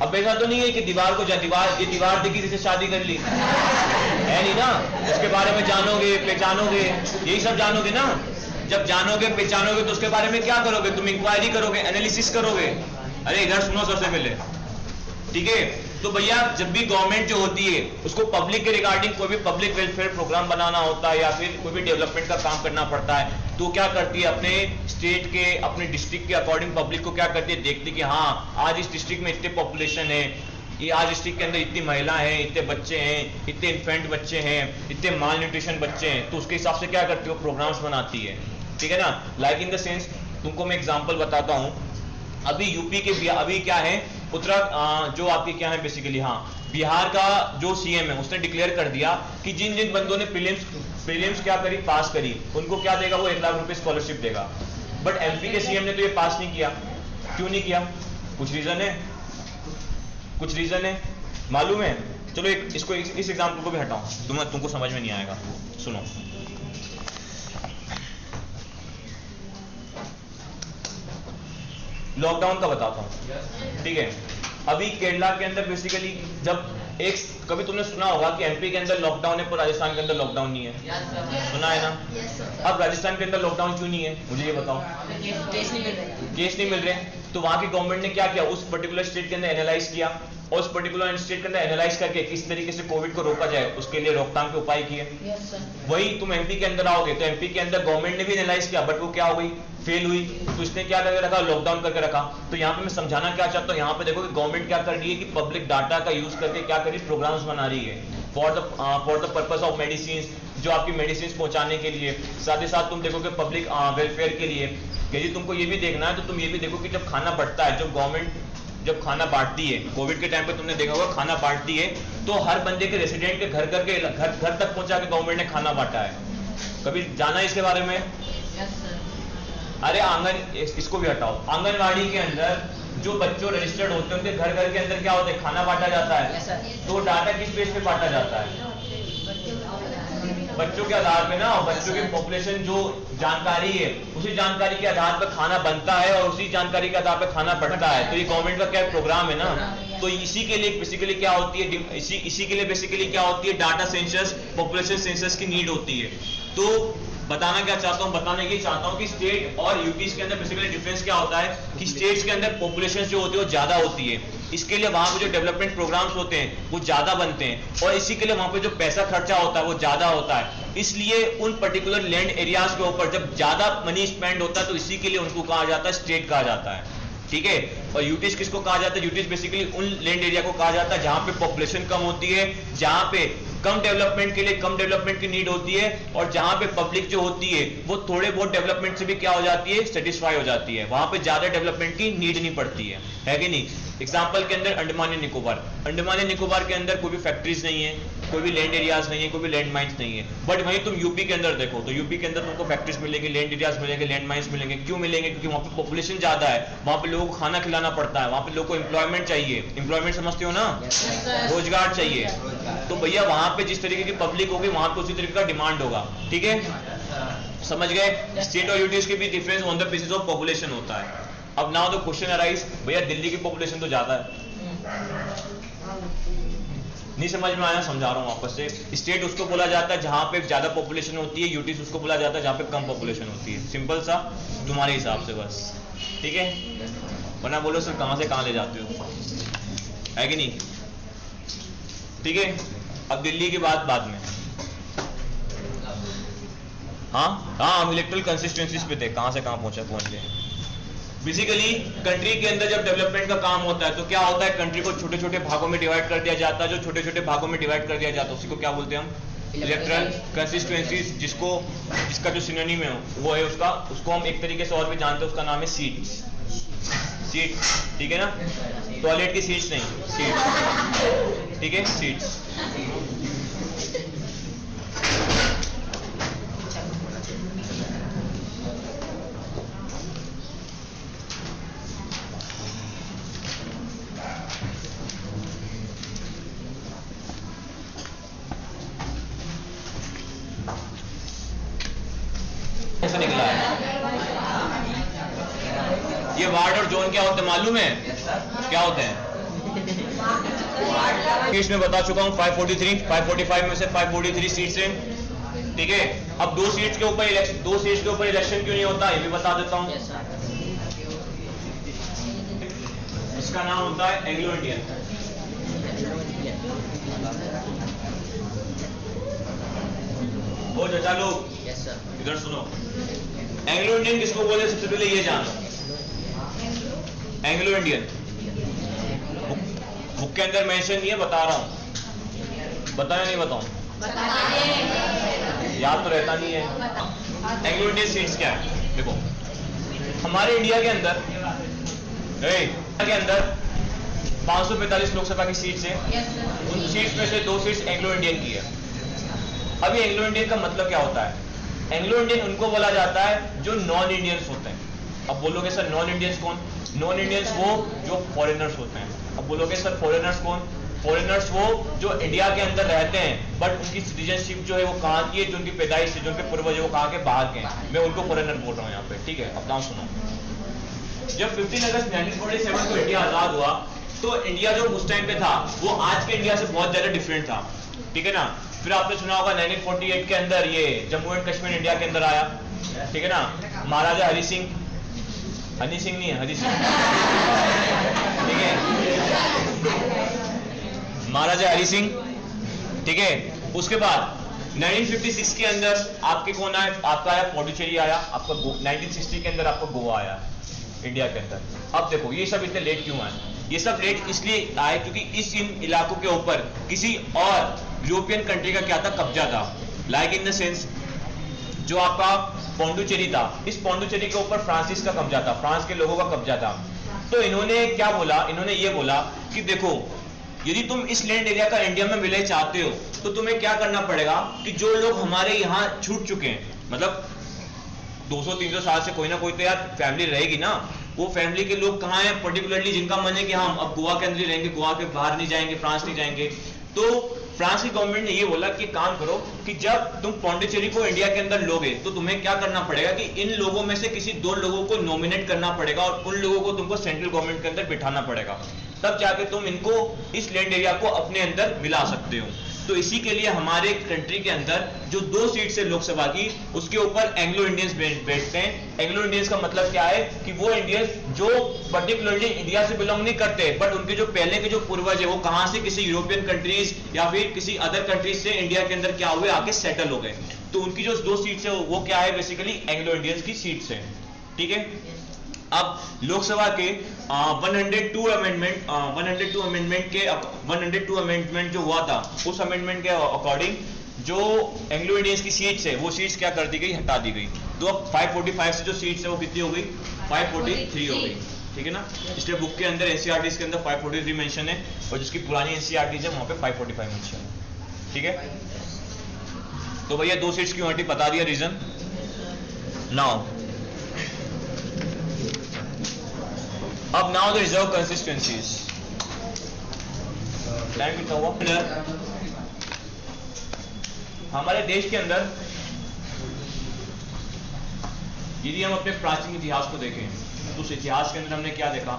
अब ऐसा तो नहीं है कि दीवार देखी जिसे शादी कर ली, है नहीं ना, उसके बारे में जानोगे पहचानोगे, यही सब जानोगे ना। जब जानोगे पहचानोगे तो उसके बारे में क्या करोगे, तुम इंक्वायरी करोगे, एनालिसिस करोगे। अरे इधर सुनो सबसे पहले, ठीक है। तो भैया जब भी गवर्नमेंट जो होती है उसको पब्लिक के रिगार्डिंग कोई भी पब्लिक वेलफेयर प्रोग्राम बनाना होता है या फिर कोई भी डेवलपमेंट का काम करना पड़ता है, तो क्या करती है अपने स्टेट के, अपने डिस्ट्रिक्ट के अकॉर्डिंग पब्लिक को क्या करती है, देखती है कि हाँ आज इस डिस्ट्रिक्ट में इतने पॉपुलेशन है, ये आज डिस्ट्रिक्ट के अंदर इतनी महिलाएं हैं, इतने बच्चे हैं, इतने इन्फेंट बच्चे हैं, इतने माल न्यूट्रिशन बच्चे हैं, तो उसके हिसाब से क्या करती है, प्रोग्राम्स बनाती है। ठीक है ना, लाइक इन द सेंस तुमको मैं एग्जांपल बताता हूं, अभी यूपी के अभी क्या है, जो आपके क्या है बेसिकली, हाँ बिहार का जो सीएम है उसने डिक्लेयर कर दिया कि जिन जिन बंदों ने प्रीलिम्स क्या करी, पास करी, उनको क्या देगा, वो 1 लाख रुपए स्कॉलरशिप देगा। बट एमपी के सीएम ने तो ये पास नहीं किया। क्यों नहीं किया? कुछ रीजन है, कुछ रीजन है मालूम है? चलो इस एग्जांपल को भी हटाओ, तुमको समझ में नहीं आएगा, सुनो। लॉकडाउन का बताता हूं, ठीक है। अभी केरला के अंदर बेसिकली जब कभी तुमने सुना होगा कि एमपी के अंदर लॉकडाउन है पर राजस्थान के अंदर लॉकडाउन नहीं है, सुना है ना? अब राजस्थान के अंदर लॉकडाउन क्यों नहीं है, मुझे ये बताओ। केस नहीं मिल रहे, तो वहां की गवर्नमेंट ने क्या किया, उस पर्टिकुलर स्टेट के अंदर एनालाइज किया और उस पर्टिकुलर स्टेट के अंदर एनालाइज करके किस तरीके से कोविड को रोका जाए उसके लिए रोकथाम के उपाय किए। वही तुम एमपी के अंदर आओगे तो एमपी के अंदर गवर्नमेंट ने भी एनालाइज किया, बट वो क्या हो गई, फेल हुई, तो इसने क्या करके रखा, लॉकडाउन करके रखा। तो यहाँ पे मैं समझाना क्या चाहता हूँ, यहाँ पे देखो कि गवर्नमेंट क्या कर रही है कि पब्लिक डाटा का यूज करके क्या कर रही है, प्रोग्राम्स बना रही है for the purpose of medicine, जो आपकी मेडिसिन पहुंचाने के लिए। साथ ही साथ तुम देखो कि पब्लिक वेलफेयर के लिए। यदि तुमको ये भी देखना है तो तुम ये भी देखो कि जब खाना बढ़ता है, जब गवर्नमेंट जब खाना बांटती है, कोविड के टाइम पे तुमने देखा होगा खाना बांटती है, तो हर बंदे के रेसिडेंट के घर तक पहुंचा के गवर्नमेंट ने खाना बांटा है। कभी जाना है इसके बारे में? अरे इसको भी हटाओ, आंगनवाड़ी के अंदर जो बच्चों रजिस्टर्ड होते हैं उनके घर के अंदर क्या होता है, खाना बांटा जाता है। तो डाटा किस बेस पे बांटा जाता है? बच्चों के आधार पे ना, और बच्चों की पॉपुलेशन जो जानकारी है उसी जानकारी के आधार पर खाना बनता है और उसी जानकारी के आधार पर खाना बढ़ता है। तो ये गवर्नमेंट का क्या प्रोग्राम है ना, तो इसी के लिए बेसिकली क्या होती है, इसी के लिए बेसिकली क्या होती है, डाटा सेंसस, पॉपुलेशन सेंसस की नीड होती है। तो बताना क्या चाहता हूं, बताना ये चाहता हूं कि स्टेट और यूटीज के अंदर बेसिकली डिफरेंस क्या होता है कि स्टेट्स के अंदर पॉपुलेशन जो होती है वो ज्यादा होती है, इसके लिए वहां पे जो डेवलपमेंट प्रोग्राम्स होते हैं वो ज्यादा बनते हैं, और इसी के लिए वहां पे जो पैसा खर्चा होता है वो ज्यादा होता है। इसलिए उन पर्टिकुलर लैंड एरियाज के ऊपर जब ज्यादा मनी स्पेंड होता है तो इसी के लिए उनको कहा जाता है स्टेट कहा जाता है, ठीक है। और यूटीज किसको कहा जाता है? यूटीज बेसिकली उन लैंड एरिया को कहा जाता है जहां पे पॉपुलेशन कम होती है, जहां पे कम डेवलपमेंट के लिए कम डेवलपमेंट की नीड होती है, और जहां पे पब्लिक जो होती है वो थोड़े बहुत डेवलपमेंट से भी क्या हो जाती है, सेटिस्फाई हो जाती है, वहां पे ज्यादा डेवलपमेंट की नीड नहीं पड़ती है कि नहीं। एग्जाम्पल के अंदर अंडमान एंड निकोबार के अंदर कोई भी फैक्ट्रीज नहीं है, कोई भी लैंड एरियाज नहीं है, कोई भी लैंड माइंस नहीं है। बट वहीं तुम यूपी के अंदर देखो तो यूपी के अंदर तुमको फैक्ट्रीज मिलेंगे, लैंड एरियाज मिलेंगे, लैंड माइंस मिलेंगे। क्यों मिलेंगे? क्योंकि वहां पे पॉपुलेशन ज्यादा है, वहां पे लोगों को खाना खिलाना पड़ता है, वहां पे लोगों को एम्प्लॉयमेंट चाहिए। एम्प्लॉयमेंट समझते हो ना, रोजगार चाहिए। तो भैया वहां पे जिस तरीके की पब्लिक होगी वहां पे उसी तरीके का डिमांड होगा, ठीक है, समझ गए। स्टेट और यूटीज के भी difference on the basis of population होता है। अब नाउ द क्वेश्चन अराइज, भैया दिल्ली की पॉपुलेशन तो ज्यादा है, नहीं समझ में आया? समझा रहा हूं वापस से। स्टेट उसको बोला जाता है जहां पे ज्यादा पॉपुलेशन होती है, यूटीज उसको बोला जाता है जहां पे कम पॉपुलेशन होती है। सिंपल सा, तुम्हारे हिसाब से बस, ठीक है। वरना बोलो सर कहां से कहां ले जाते हो, है कि नहीं, ठीक है। अब दिल्ली की बात बाद में, हाँ हम इलेक्ट्रल कंसिस्टेंसीज पे थे, कहां से कहां पहुंच गए। बेसिकली कंट्री के अंदर जब डेवलपमेंट का काम होता है तो क्या होता है, कंट्री को छोटे छोटे भागों में डिवाइड कर दिया जाता है। जो छोटे छोटे भागों में डिवाइड कर दिया जाता है उसी को क्या बोलते हैं हम, इलेक्ट्रल कंसिस्टेंसीज, जिसका जो सिनोनिम है वो है उसको हम एक तरीके से और भी जानते हैं, उसका नाम है सीट, ठीक है ना, टॉयलेट की सीट्स नहीं, सीट, ठीक है, सीट्स। कैसे निकला है ये वार्ड और जोन? क्या होते हैं मालूम है? क्या होते हैं? इसमें बता चुका हूं, 543, 545 में से 543 सीट्स हैं, ठीक है। अब दो सीट्स के ऊपर इलेक्शन क्यों नहीं होता ये भी बता देता हूं। इसका नाम होता है एंग्लो इंडियन, ओ चाचा लोग Yes, sir. इधर सुनो, एंग्लो इंडियन किसको बोले सबसे पहले ये जानो। एंग्लो इंडियन बुक के अंदर मेंशन नहीं है, बता रहा हूं, बताया नहीं बताऊं, याद तो रहता नहीं है। एंग्लो इंडियन सीट्स क्या है? देखो हमारे इंडिया के अंदर 545 लोकसभा की सीट्स है, उन सीट्स में से 2 सीट्स एंग्लो इंडियन की है। अभी एंग्लो इंडियन का मतलब क्या होता है? एंग्लो इंडियन उनको बोला जाता है जो नॉन इंडियंस होते हैं। अब बोलोगे सर नॉन इंडियंस कौन? नॉन इंडियंस वो जो फॉरेनर्स होते हैं। अब बोलोगे सर फॉरेनर्स कौन? फॉरेनर्स वो जो इंडिया के अंदर रहते हैं बट उनकी सिटीजनशिप जो है वो कहाँ की है, जो उनकी पैदाइश से, जो उनके पूर्वज है वो कहाँ के, बाहर के हैं, मैं उनको फॉरेनर बोल रहा हूँ यहाँ पे, ठीक है। अब नाम सुनो, जब 15 अगस्त 1947 को इंडिया आजाद हुआ तो इंडिया जो उस टाइम पे था वो आज के इंडिया से बहुत ज्यादा डिफरेंट था, ठीक है ना। फिर आपने सुना होगा 1948 के अंदर ये जम्मू एंड कश्मीर इंडिया के अंदर आया, ठीक है ना। महाराजा हरि सिंह नहीं है, हरि सिंह, ठीक है, महाराजा हरि सिंह, ठीक है। उसके बाद 1956 के अंदर आपके कौन आया? आपका आया पौडुचेरी आया, आपका 1960 के अंदर आपका गोवा आया इंडिया के अंदर। अब देखो ये सब इतने लेट क्यों आए? ये सब लेट इसलिए आए क्योंकि इन इलाकों के ऊपर किसी और यूरोपियन कंट्री का क्या था? कब्जा था। लाइक इन द सेंस जो आपका पौंडुचेरी था, इस पौंडुचेरी के ऊपर फ्रांसिस का कब्जा था, फ्रांस के लोगों का कब्जा था। तो इन्होंने क्या बोला? इन्होंने ये बोला कि देखो यदि तुम इस लैंड एरिया का इंडिया में विलेज चाहते हो तो तुम्हें क्या करना पड़ेगा कि जो लोग हमारे यहाँ छूट चुके हैं, मतलब 200-300 साल से कोई ना कोई तो यार फैमिली रहेगी ना, वो फैमिली के लोग कहाँ हैं? पर्टिकुलरली जिनका मन है कि हम अब गोवा के अंदर ही रहेंगे, गोवा के बाहर नहीं जाएंगे, फ्रांस नहीं जाएंगे। तो फ्रांस की गवर्नमेंट ने ये बोला कि काम करो कि जब तुम पौंडुचेरी को इंडिया के अंदर लोगे तो तुम्हें क्या करना पड़ेगा कि इन लोगों में से किसी 2 लोगों को नॉमिनेट करना पड़ेगा और उन लोगों को तुमको सेंट्रल गवर्नमेंट के अंदर बिठाना पड़ेगा, तब जाके तुम इनको इस लैंड एरिया को अपने अंदर मिला सकते हो। तो इसी के लिए हमारे कंट्री के अंदर जो 2 सीट्स है लोकसभा की, उसके ऊपर एंग्लो इंडियंस बैठते हैं। एंग्लो इंडियंस का मतलब क्या है कि वो इंडियंस जो पर्टिकुलरली इंडिया से बिलोंग नहीं करते बट उनके जो पहले के जो पूर्वज है वो कहां से, किसी यूरोपियन कंट्रीज या फिर किसी अदर कंट्रीज से इंडिया के अंदर क्या हुए, आके सेटल हो गए। तो उनकी जो 2 सीट्स है वो क्या है? बेसिकली एंग्लो इंडियंस की सीट्स है, ठीक है। अब लोकसभा के 102 अमेंडमेंट जो हुआ था, उस अमेंडमेंट के अकॉर्डिंग जो एंग्लो इंडियंस की सीट्स है वो सीट्स क्या कर दी गई? हटा दी गई। तो अब 545 से जो सीट्स है वो कितनी हो गई? 543 हो गई, ठीक है ना। इसलिए बुक के अंदर एनसीईआरटीज के अंदर 543 मेंशन है और जिसकी पुरानी एनसीईआरटीज है वहां पे 545 मेंशन है, ठीक है। तो भैया 2 सीट्स क्यों हटी? बता दिया रीजन। नाउ अब now the reserve consistencies, time कितना हुआ? हमारे देश के अंदर यदि हम अपने प्राचीन इतिहास को देखें तो उस इतिहास के अंदर हमने क्या देखा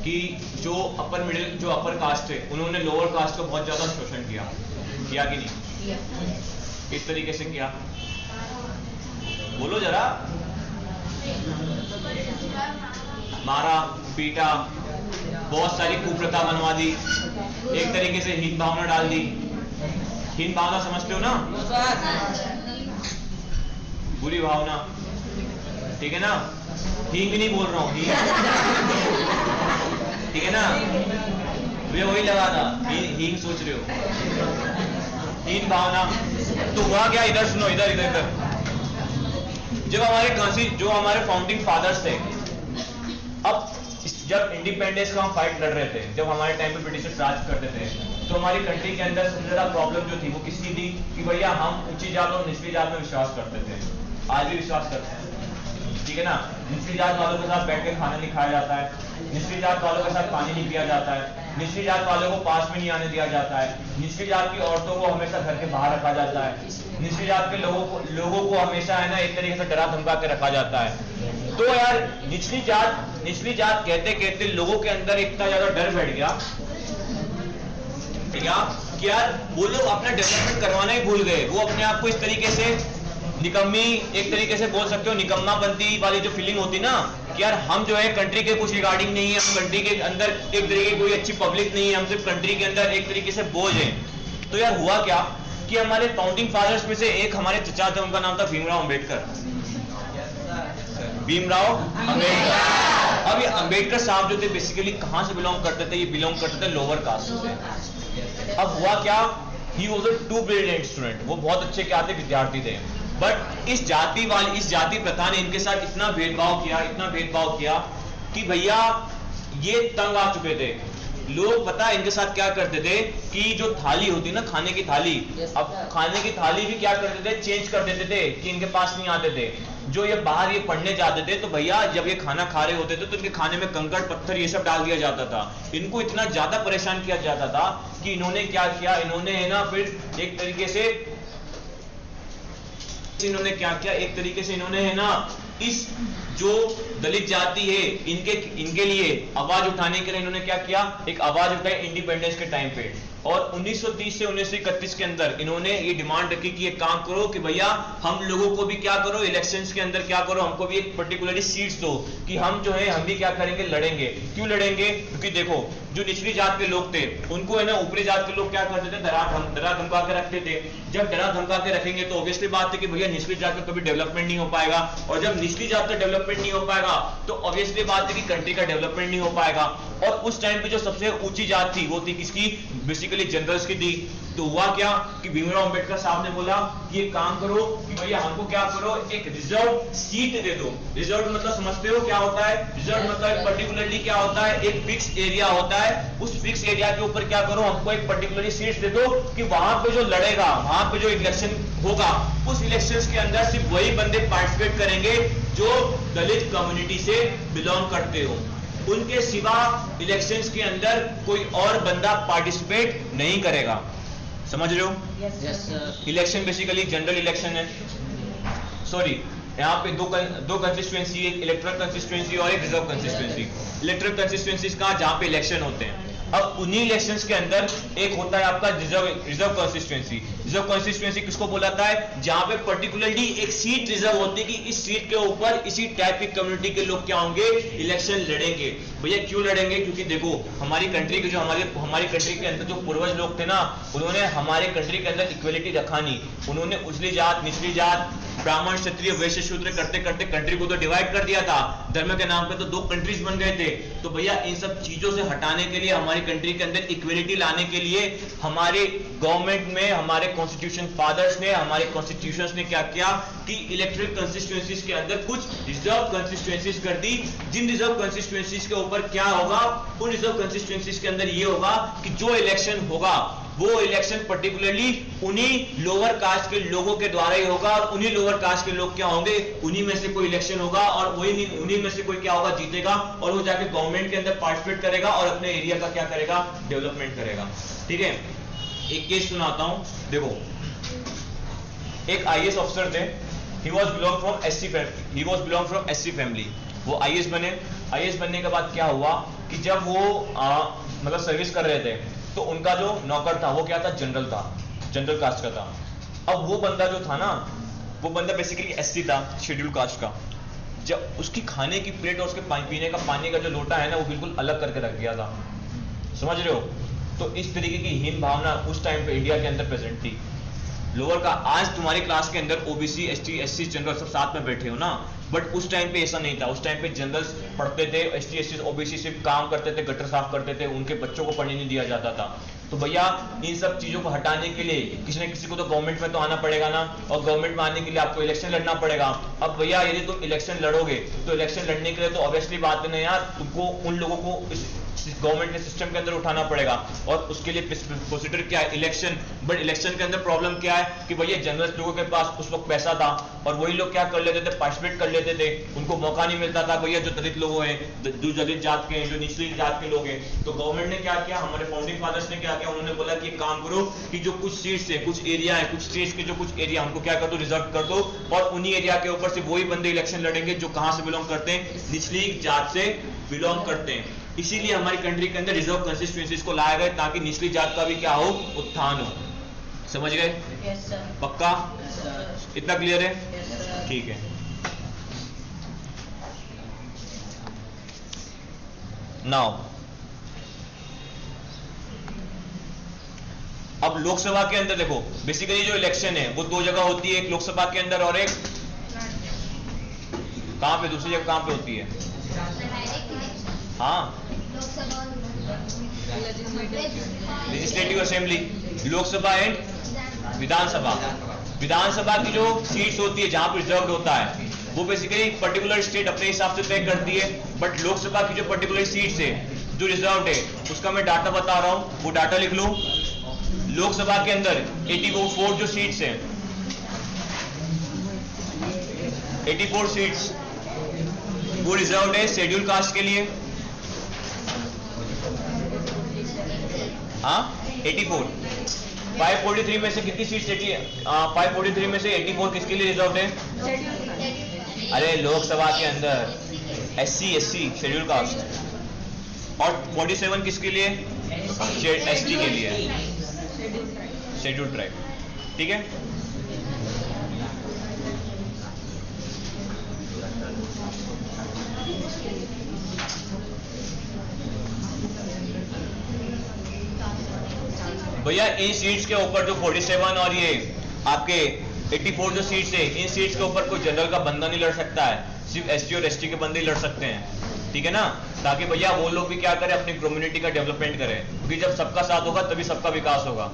कि जो अपर कास्ट है उन्होंने लोअर कास्ट का बहुत ज्यादा शोषण किया कि नहीं? किस तरीके से किया? बोलो जरा। मारा, पीटा, बहुत सारी कुप्रथा बनवा दी, एक तरीके से हीन भावना डाल दी। हीन भावना समझते हो ना? बुरी भावना, ठीक है ना। हींग भी नहीं बोल रहा हूं, ठीक है ना, मुझे वही लगा था हींग सोच रहे हो। हीन भावना तो हुआ क्या? इधर सुनो, इधर जो हमारे फाउंडिंग फादर्स थे, अब जब इंडिपेंडेंस का हम फाइट लड़ रहे थे, जब हमारे टाइम पे ब्रिटिशर्स राज करते थे, तो हमारी कंट्री के अंदर सबसे ज्यादा प्रॉब्लम जो थी वो किसकी थी कि भैया हम ऊंची जात और निचली जात में विश्वास करते थे। आज भी विश्वास करते हैं, ठीक है ना। निचली जात वालों के साथ बैठ के खाना नहीं खाया जाता है, निचली जात वालों के साथ पानी नहीं पिया जाता है, निचली जात वालों को पास में नहीं आने दिया जाता है, निचली जात की औरतों को हमेशा घर के बाहर रखा जाता है, निचली जात के लोगों को हमेशा है ना एक तरीके से डरा धमका के रखा जाता है। तो यार निचली जात कहते कहते लोगों के अंदर इतना ज्यादा डर बैठ गया क्या कि यार वो लोग अपना डेवलपमेंट करवाना ही भूल गए। वो अपने आप को इस तरीके से निकम्मी, एक तरीके से बोल सकते हो निकम्मापंती वाली जो फीलिंग होती ना कि यार हम जो है कंट्री के कुछ रिगार्डिंग नहीं है, हम कंट्री के अंदर एक तरीके की कोई अच्छी पब्लिक नहीं है, हम सिर्फ कंट्री के अंदर एक तरीके से बोझ है। तो यार हुआ क्या कि हमारे फाउंडिंग फादर्स में से एक हमारे चचा थे, उनका नाम था भीमराव अंबेडकर। भीमराव अंबेडकर। अब ये अंबेडकर साहब जो थे बेसिकली कहां से बिलोंग करते थे? ये बिलोंग करते थे लोअर कास्ट से। अब हुआ क्या, he was a too brilliant student, वो बहुत अच्छे क्या थे, विद्यार्थी थे। बट इस जाति प्रथा ने इनके साथ इतना भेदभाव किया कि भैया ये तंग आ चुके थे। लोग पता है इनके साथ क्या करते थे कि जो थाली होती ना, खाने की थाली, अब खाने की थाली भी क्या करते थे, चेंज कर देते थे कि इनके पास नहीं आते थे। जो ये बाहर ये पढ़ने जाते थे तो भैया जब ये खाना खा रहे होते थे तो इनके खाने में कंकड़ पत्थर ये सब डाल दिया जाता था। इनको इतना ज्यादा परेशान किया जाता था कि इन्होंने क्या किया, इन्होंने है ना फिर एक तरीके से इन्होंने है ना इस जो दलित जाति है इनके लिए आवाज उठाने के लिए इन्होंने क्या किया, एक आवाज उठाई इंडिपेंडेंस के टाइम पे। और 1930 से 1931 के अंदर इन्होंने ये डिमांड रखी कि ये काम करो कि भैया हम लोगों को भी क्या करो, इलेक्शंस के अंदर क्या करो, हमको भी एक पर्टिकुलरली सीट्स दो कि हम जो है हम भी क्या करेंगे, लड़ेंगे। क्यों लड़ेंगे? क्योंकि देखो जो निचली जात के लोग थे उनको है ना ऊपरी जात के लोग क्या करते थे, डरा धमका के रखते थे। जब डरा धमका के रखेंगे तो ऑब्वियसली बात है कि भैया निचली जात का कभी डेवलपमेंट नहीं हो पाएगा, और जब निचली जात का डेवलपमेंट नहीं हो पाएगा तो ऑब्वियसली बात है कि कंट्री का डेवलपमेंट नहीं हो पाएगा। और उस टाइम पे जो सबसे ऊंची जात थी वो थी किसकी, बेसिकली जनरल्स की थी। तो हुआ क्या कि भीमराव अंबेडकर साहब ने बोला कि ये काम करो कि भैया हमको क्या करो, एक रिजर्व सीट दे दो। रिजर्व मतलब समझते हो क्या होता है? रिजर्व मतलब पर्टिकुलरली क्या होता है, एक फिक्स एरिया होता है, उस फिक्स एरिया के ऊपर क्या करो, हमको एक पर्टिकुलरली सीट दे दो कि वहां पे जो लड़ेगा, वहां पे जो इलेक्शन होगा, उस इलेक्शंस के अंदर सिर्फ वही बंदे पार्टिसिपेट करेंगे जो दलित कम्युनिटी से बिलोंग करते हो। उनके सिवा इलेक्शंस के अंदर कोई और बंदा पार्टिसिपेट नहीं करेगा। समझ रहे हो? Yes, sir. Election basically general election है। सॉरी, यहाँ पे दो कंस्टिट्यूएंसी, एक इलेक्टोरल कंस्टिट्यूएंसी और एक रिजर्व कंस्टिट्यूएंसी। इलेक्टोरल कंस्टिट्यूएंसीज कहाँ, जहाँ पे इलेक्शन होते हैं। अब उन्हीं इलेक्शंस के अंदर एक होता है आपका रिजर्व कंस्टिट्यूएंसी। रिजर्व कंस्टिट्यूएंसी किसको बोलाता है? जहां पे पर्टिकुलरली एक सीट रिजर्व होती है कि इस सीट के ऊपर इसी टाइप की कम्युनिटी के लोग क्या होंगे, इलेक्शन लड़ेंगे। भैया क्यों लड़ेंगे? क्योंकि देखो हमारी कंट्री के जो हमारी कंट्री के अंदर जो पूर्वज लोग थे ना, उन्होंने हमारे कंट्री के अंदर इक्वलिटी रखा नहीं। उन्होंने उचली जात, निचली जात, ब्राह्मण, क्षत्रिय, वैश्य, शूद्र करते करते कंट्री को तो डिवाइड कर दिया था। धर्म के नाम पे तो 2 कंट्रीज बन गए थे। तो भैया इन सब चीजों से हटाने के लिए, हमारी कंट्री के अंदर इक्वलिटी लाने के लिए हमारे गवर्नमेंट में, हमारे कॉन्स्टिट्यूशन फादर्स ने, हमारे कॉन्स्टिट्यूशंस ने क्या किया कि इलेक्टोरल कंस्टिट्यूएंसीज के अंदर कुछ रिजर्व कंस्टिट्यूएंसीज कर दी। जिन रिजर्व कंस्टिट्यूएंसीज के ऊपर क्या होगा, उन रिजर्व कंस्टिट्यूएंसीज के अंदर ये होगा कि जो इलेक्शन होगा वो इलेक्शन पर्टिकुलरली उन्हीं लोअर कास्ट के लोगों के द्वारा ही होगा, और उन्हीं लोअर कास्ट के लोग क्या होंगे, उन्हीं में से कोई इलेक्शन होगा और उन्हीं में से कोई क्या होगा, जीतेगा, और वो जाके गवर्नमेंट के अंदर पार्टिसिपेट करेगा और अपने एरिया का क्या करेगा, डेवलपमेंट करेगा। ठीक है, एक केस सुनाता हूं। देखो एक आईएएस अफसर थे, he was belong from SC family. वो आईएएस बने। आईएएस बनने के बाद क्या हुआ कि जब वो मतलब सर्विस कर रहे थे तो उनका जो नौकर था वो क्या था, जनरल था, जनरल कास्ट का था। अब वो बंदा जो था ना, वो बंदा बेसिकली एससी था, शेड्यूल कास्ट का। जब उसकी खाने की प्लेट और उसके पीने का पानी का जो लोटा है ना, वो बिल्कुल अलग करके रख दिया था। समझ रहे हो? तो इस तरीके की हीन भावना उस टाइम पे इंडिया के अंदर प्रेजेंट थी। लोअर का, आज तुम्हारी क्लास के अंदर ओबीसी, एसटी, एससी, जनरल सब साथ में बैठे हो ना, बट उस टाइम पे ऐसा नहीं था। उस टाइम पे जनरल्स पढ़ते थे, एसटी, एससी, ओबीसी सिर्फ काम करते थे, गटर साफ करते थे, उनके बच्चों को पढ़ने नहीं दिया जाता था। तो भैया इन सब चीजों को हटाने के लिए किसी न किसी को तो गवर्नमेंट में तो आना पड़ेगा ना, और गवर्नमेंट में आने के लिए आपको इलेक्शन लड़ना पड़ेगा। अब भैया यदि तुम इलेक्शन लड़ोगे तो इलेक्शन लड़ने के लिए तो ऑब्वियसली बात है ना यार, तुमको उन लोगों को गवर्नमेंट के सिस्टम के अंदर उठाना पड़ेगा, और उसके लिए प्रोसीजर क्या है, इलेक्शन। बट इलेक्शन के अंदर प्रॉब्लम क्या है कि भैया जनरल लोगों के पास उस वक्त पैसा था, और वही लोग क्या कर लेते थे, पार्टिसिपेट कर लेते थे, उनको मौका नहीं मिलता था। भैया जो दलित लोग हैं, जो दलित जात के हैं, जो निचली जात के लोग हैं, तो गवर्नमेंट ने क्या किया, हमारे फाउंडिंग फादर्स ने क्या किया, उन्होंने बोला कि काम करो कि जो कुछ सीट्स है, कुछ एरिया है, कुछ स्टेट्स के जो कुछ एरिया हमको क्या कर दो, रिजर्व कर दो, और उन्हीं एरिया के ऊपर से वही बंदे इलेक्शन लड़ेंगे जो कहां से बिलोंग करते हैं, निचली जात से बिलोंग करते हैं। इसीलिए हमारी कंट्री के अंदर रिजर्व कंस्टिट्यूएंसीज को लाया गया ताकि निचली जात का भी क्या हो, उत्थान हो। समझ गए? Yes, sir. पक्का? Yes, sir. इतना क्लियर है? Yes, sir. ठीक है। नाउ अब अब लोकसभा के अंदर देखो, बेसिकली जो इलेक्शन है वो 2 जगह होती है, एक लोकसभा के अंदर और एक कहां पे, दूसरी जगह कहां पे होती है? हाँ, लेजिस्लेटिव असेंबली, लोकसभा एंड विधानसभा। विधानसभा की जो सीट्स होती है जहां पर रिजर्व होता है वो बेसिकली पर्टिकुलर स्टेट अपने हिसाब से तय करती है, बट लोकसभा की जो पर्टिकुलर सीट्स है जो रिजर्व है उसका मैं डाटा बता रहा हूं, वो डाटा लिख लो। लोकसभा के अंदर 84 जो सीट्स हैं, 84 सीट्स वो रिजर्व है शेड्यूल कास्ट के लिए। हाँ, 84। 543 में से कितनी सीट्स? 543 में से 84 किसके लिए रिजर्व है? अरे लोकसभा के अंदर SC शेड्यूल कास्ट, और 47 किसके लिए? ST के लिए, शेड्यूल ट्राइब। ठीक है, भैया इन सीट्स के ऊपर जो 47 और ये आपके 84 जो सीट्स है, इन सीट्स के ऊपर कोई जनरल का बंदा नहीं लड़ सकता है, सिर्फ ST और ST के बंदे लड़ सकते हैं। ठीक है ना, ताकि भैया वो लोग भी क्या करें, अपनी कम्युनिटी का डेवलपमेंट करें, क्योंकि जब सबका साथ होगा तभी सबका विकास होगा,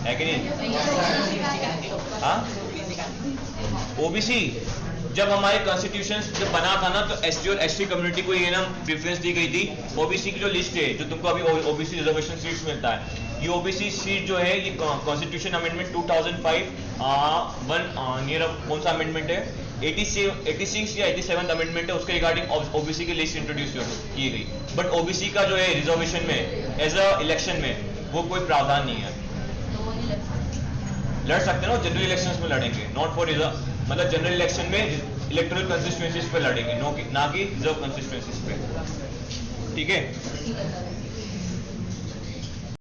है कि नहीं? हाँ, OBC जब हमारे कॉन्स्टिट्यूशन जब बना था ना, तो ST और ST कम्युनिटी को ये ना प्रेफरेंस दी गई थी। OBC की जो लिस्ट है, जो तुमको अभी OBC रिजर्वेशन सीट्स मिलता है, ये OBC सीट जो है ये कॉन्स्टिट्यूशन अमेंडमेंट 2005 नियर कौन सा अमेंडमेंट है, 86 या 87 अमेंडमेंट है, उसके रिगार्डिंग OBC की लिस्ट इंट्रोड्यूस की गई। बट OBC का जो है रिजर्वेशन में एज अ इलेक्शन में वो कोई प्रावधान नहीं है। लड़ सकते हैं ना, जनरल इलेक्शंस में लड़ेंगे, नॉट फॉर रिजर्व, मतलब जनरल इलेक्शन में इलेक्टोरल कंस्टिट्यूएंसीज पे लड़ेंगे, ना कि रिजर्व कंस्टिट्यूएंसीज पे। ठीक है।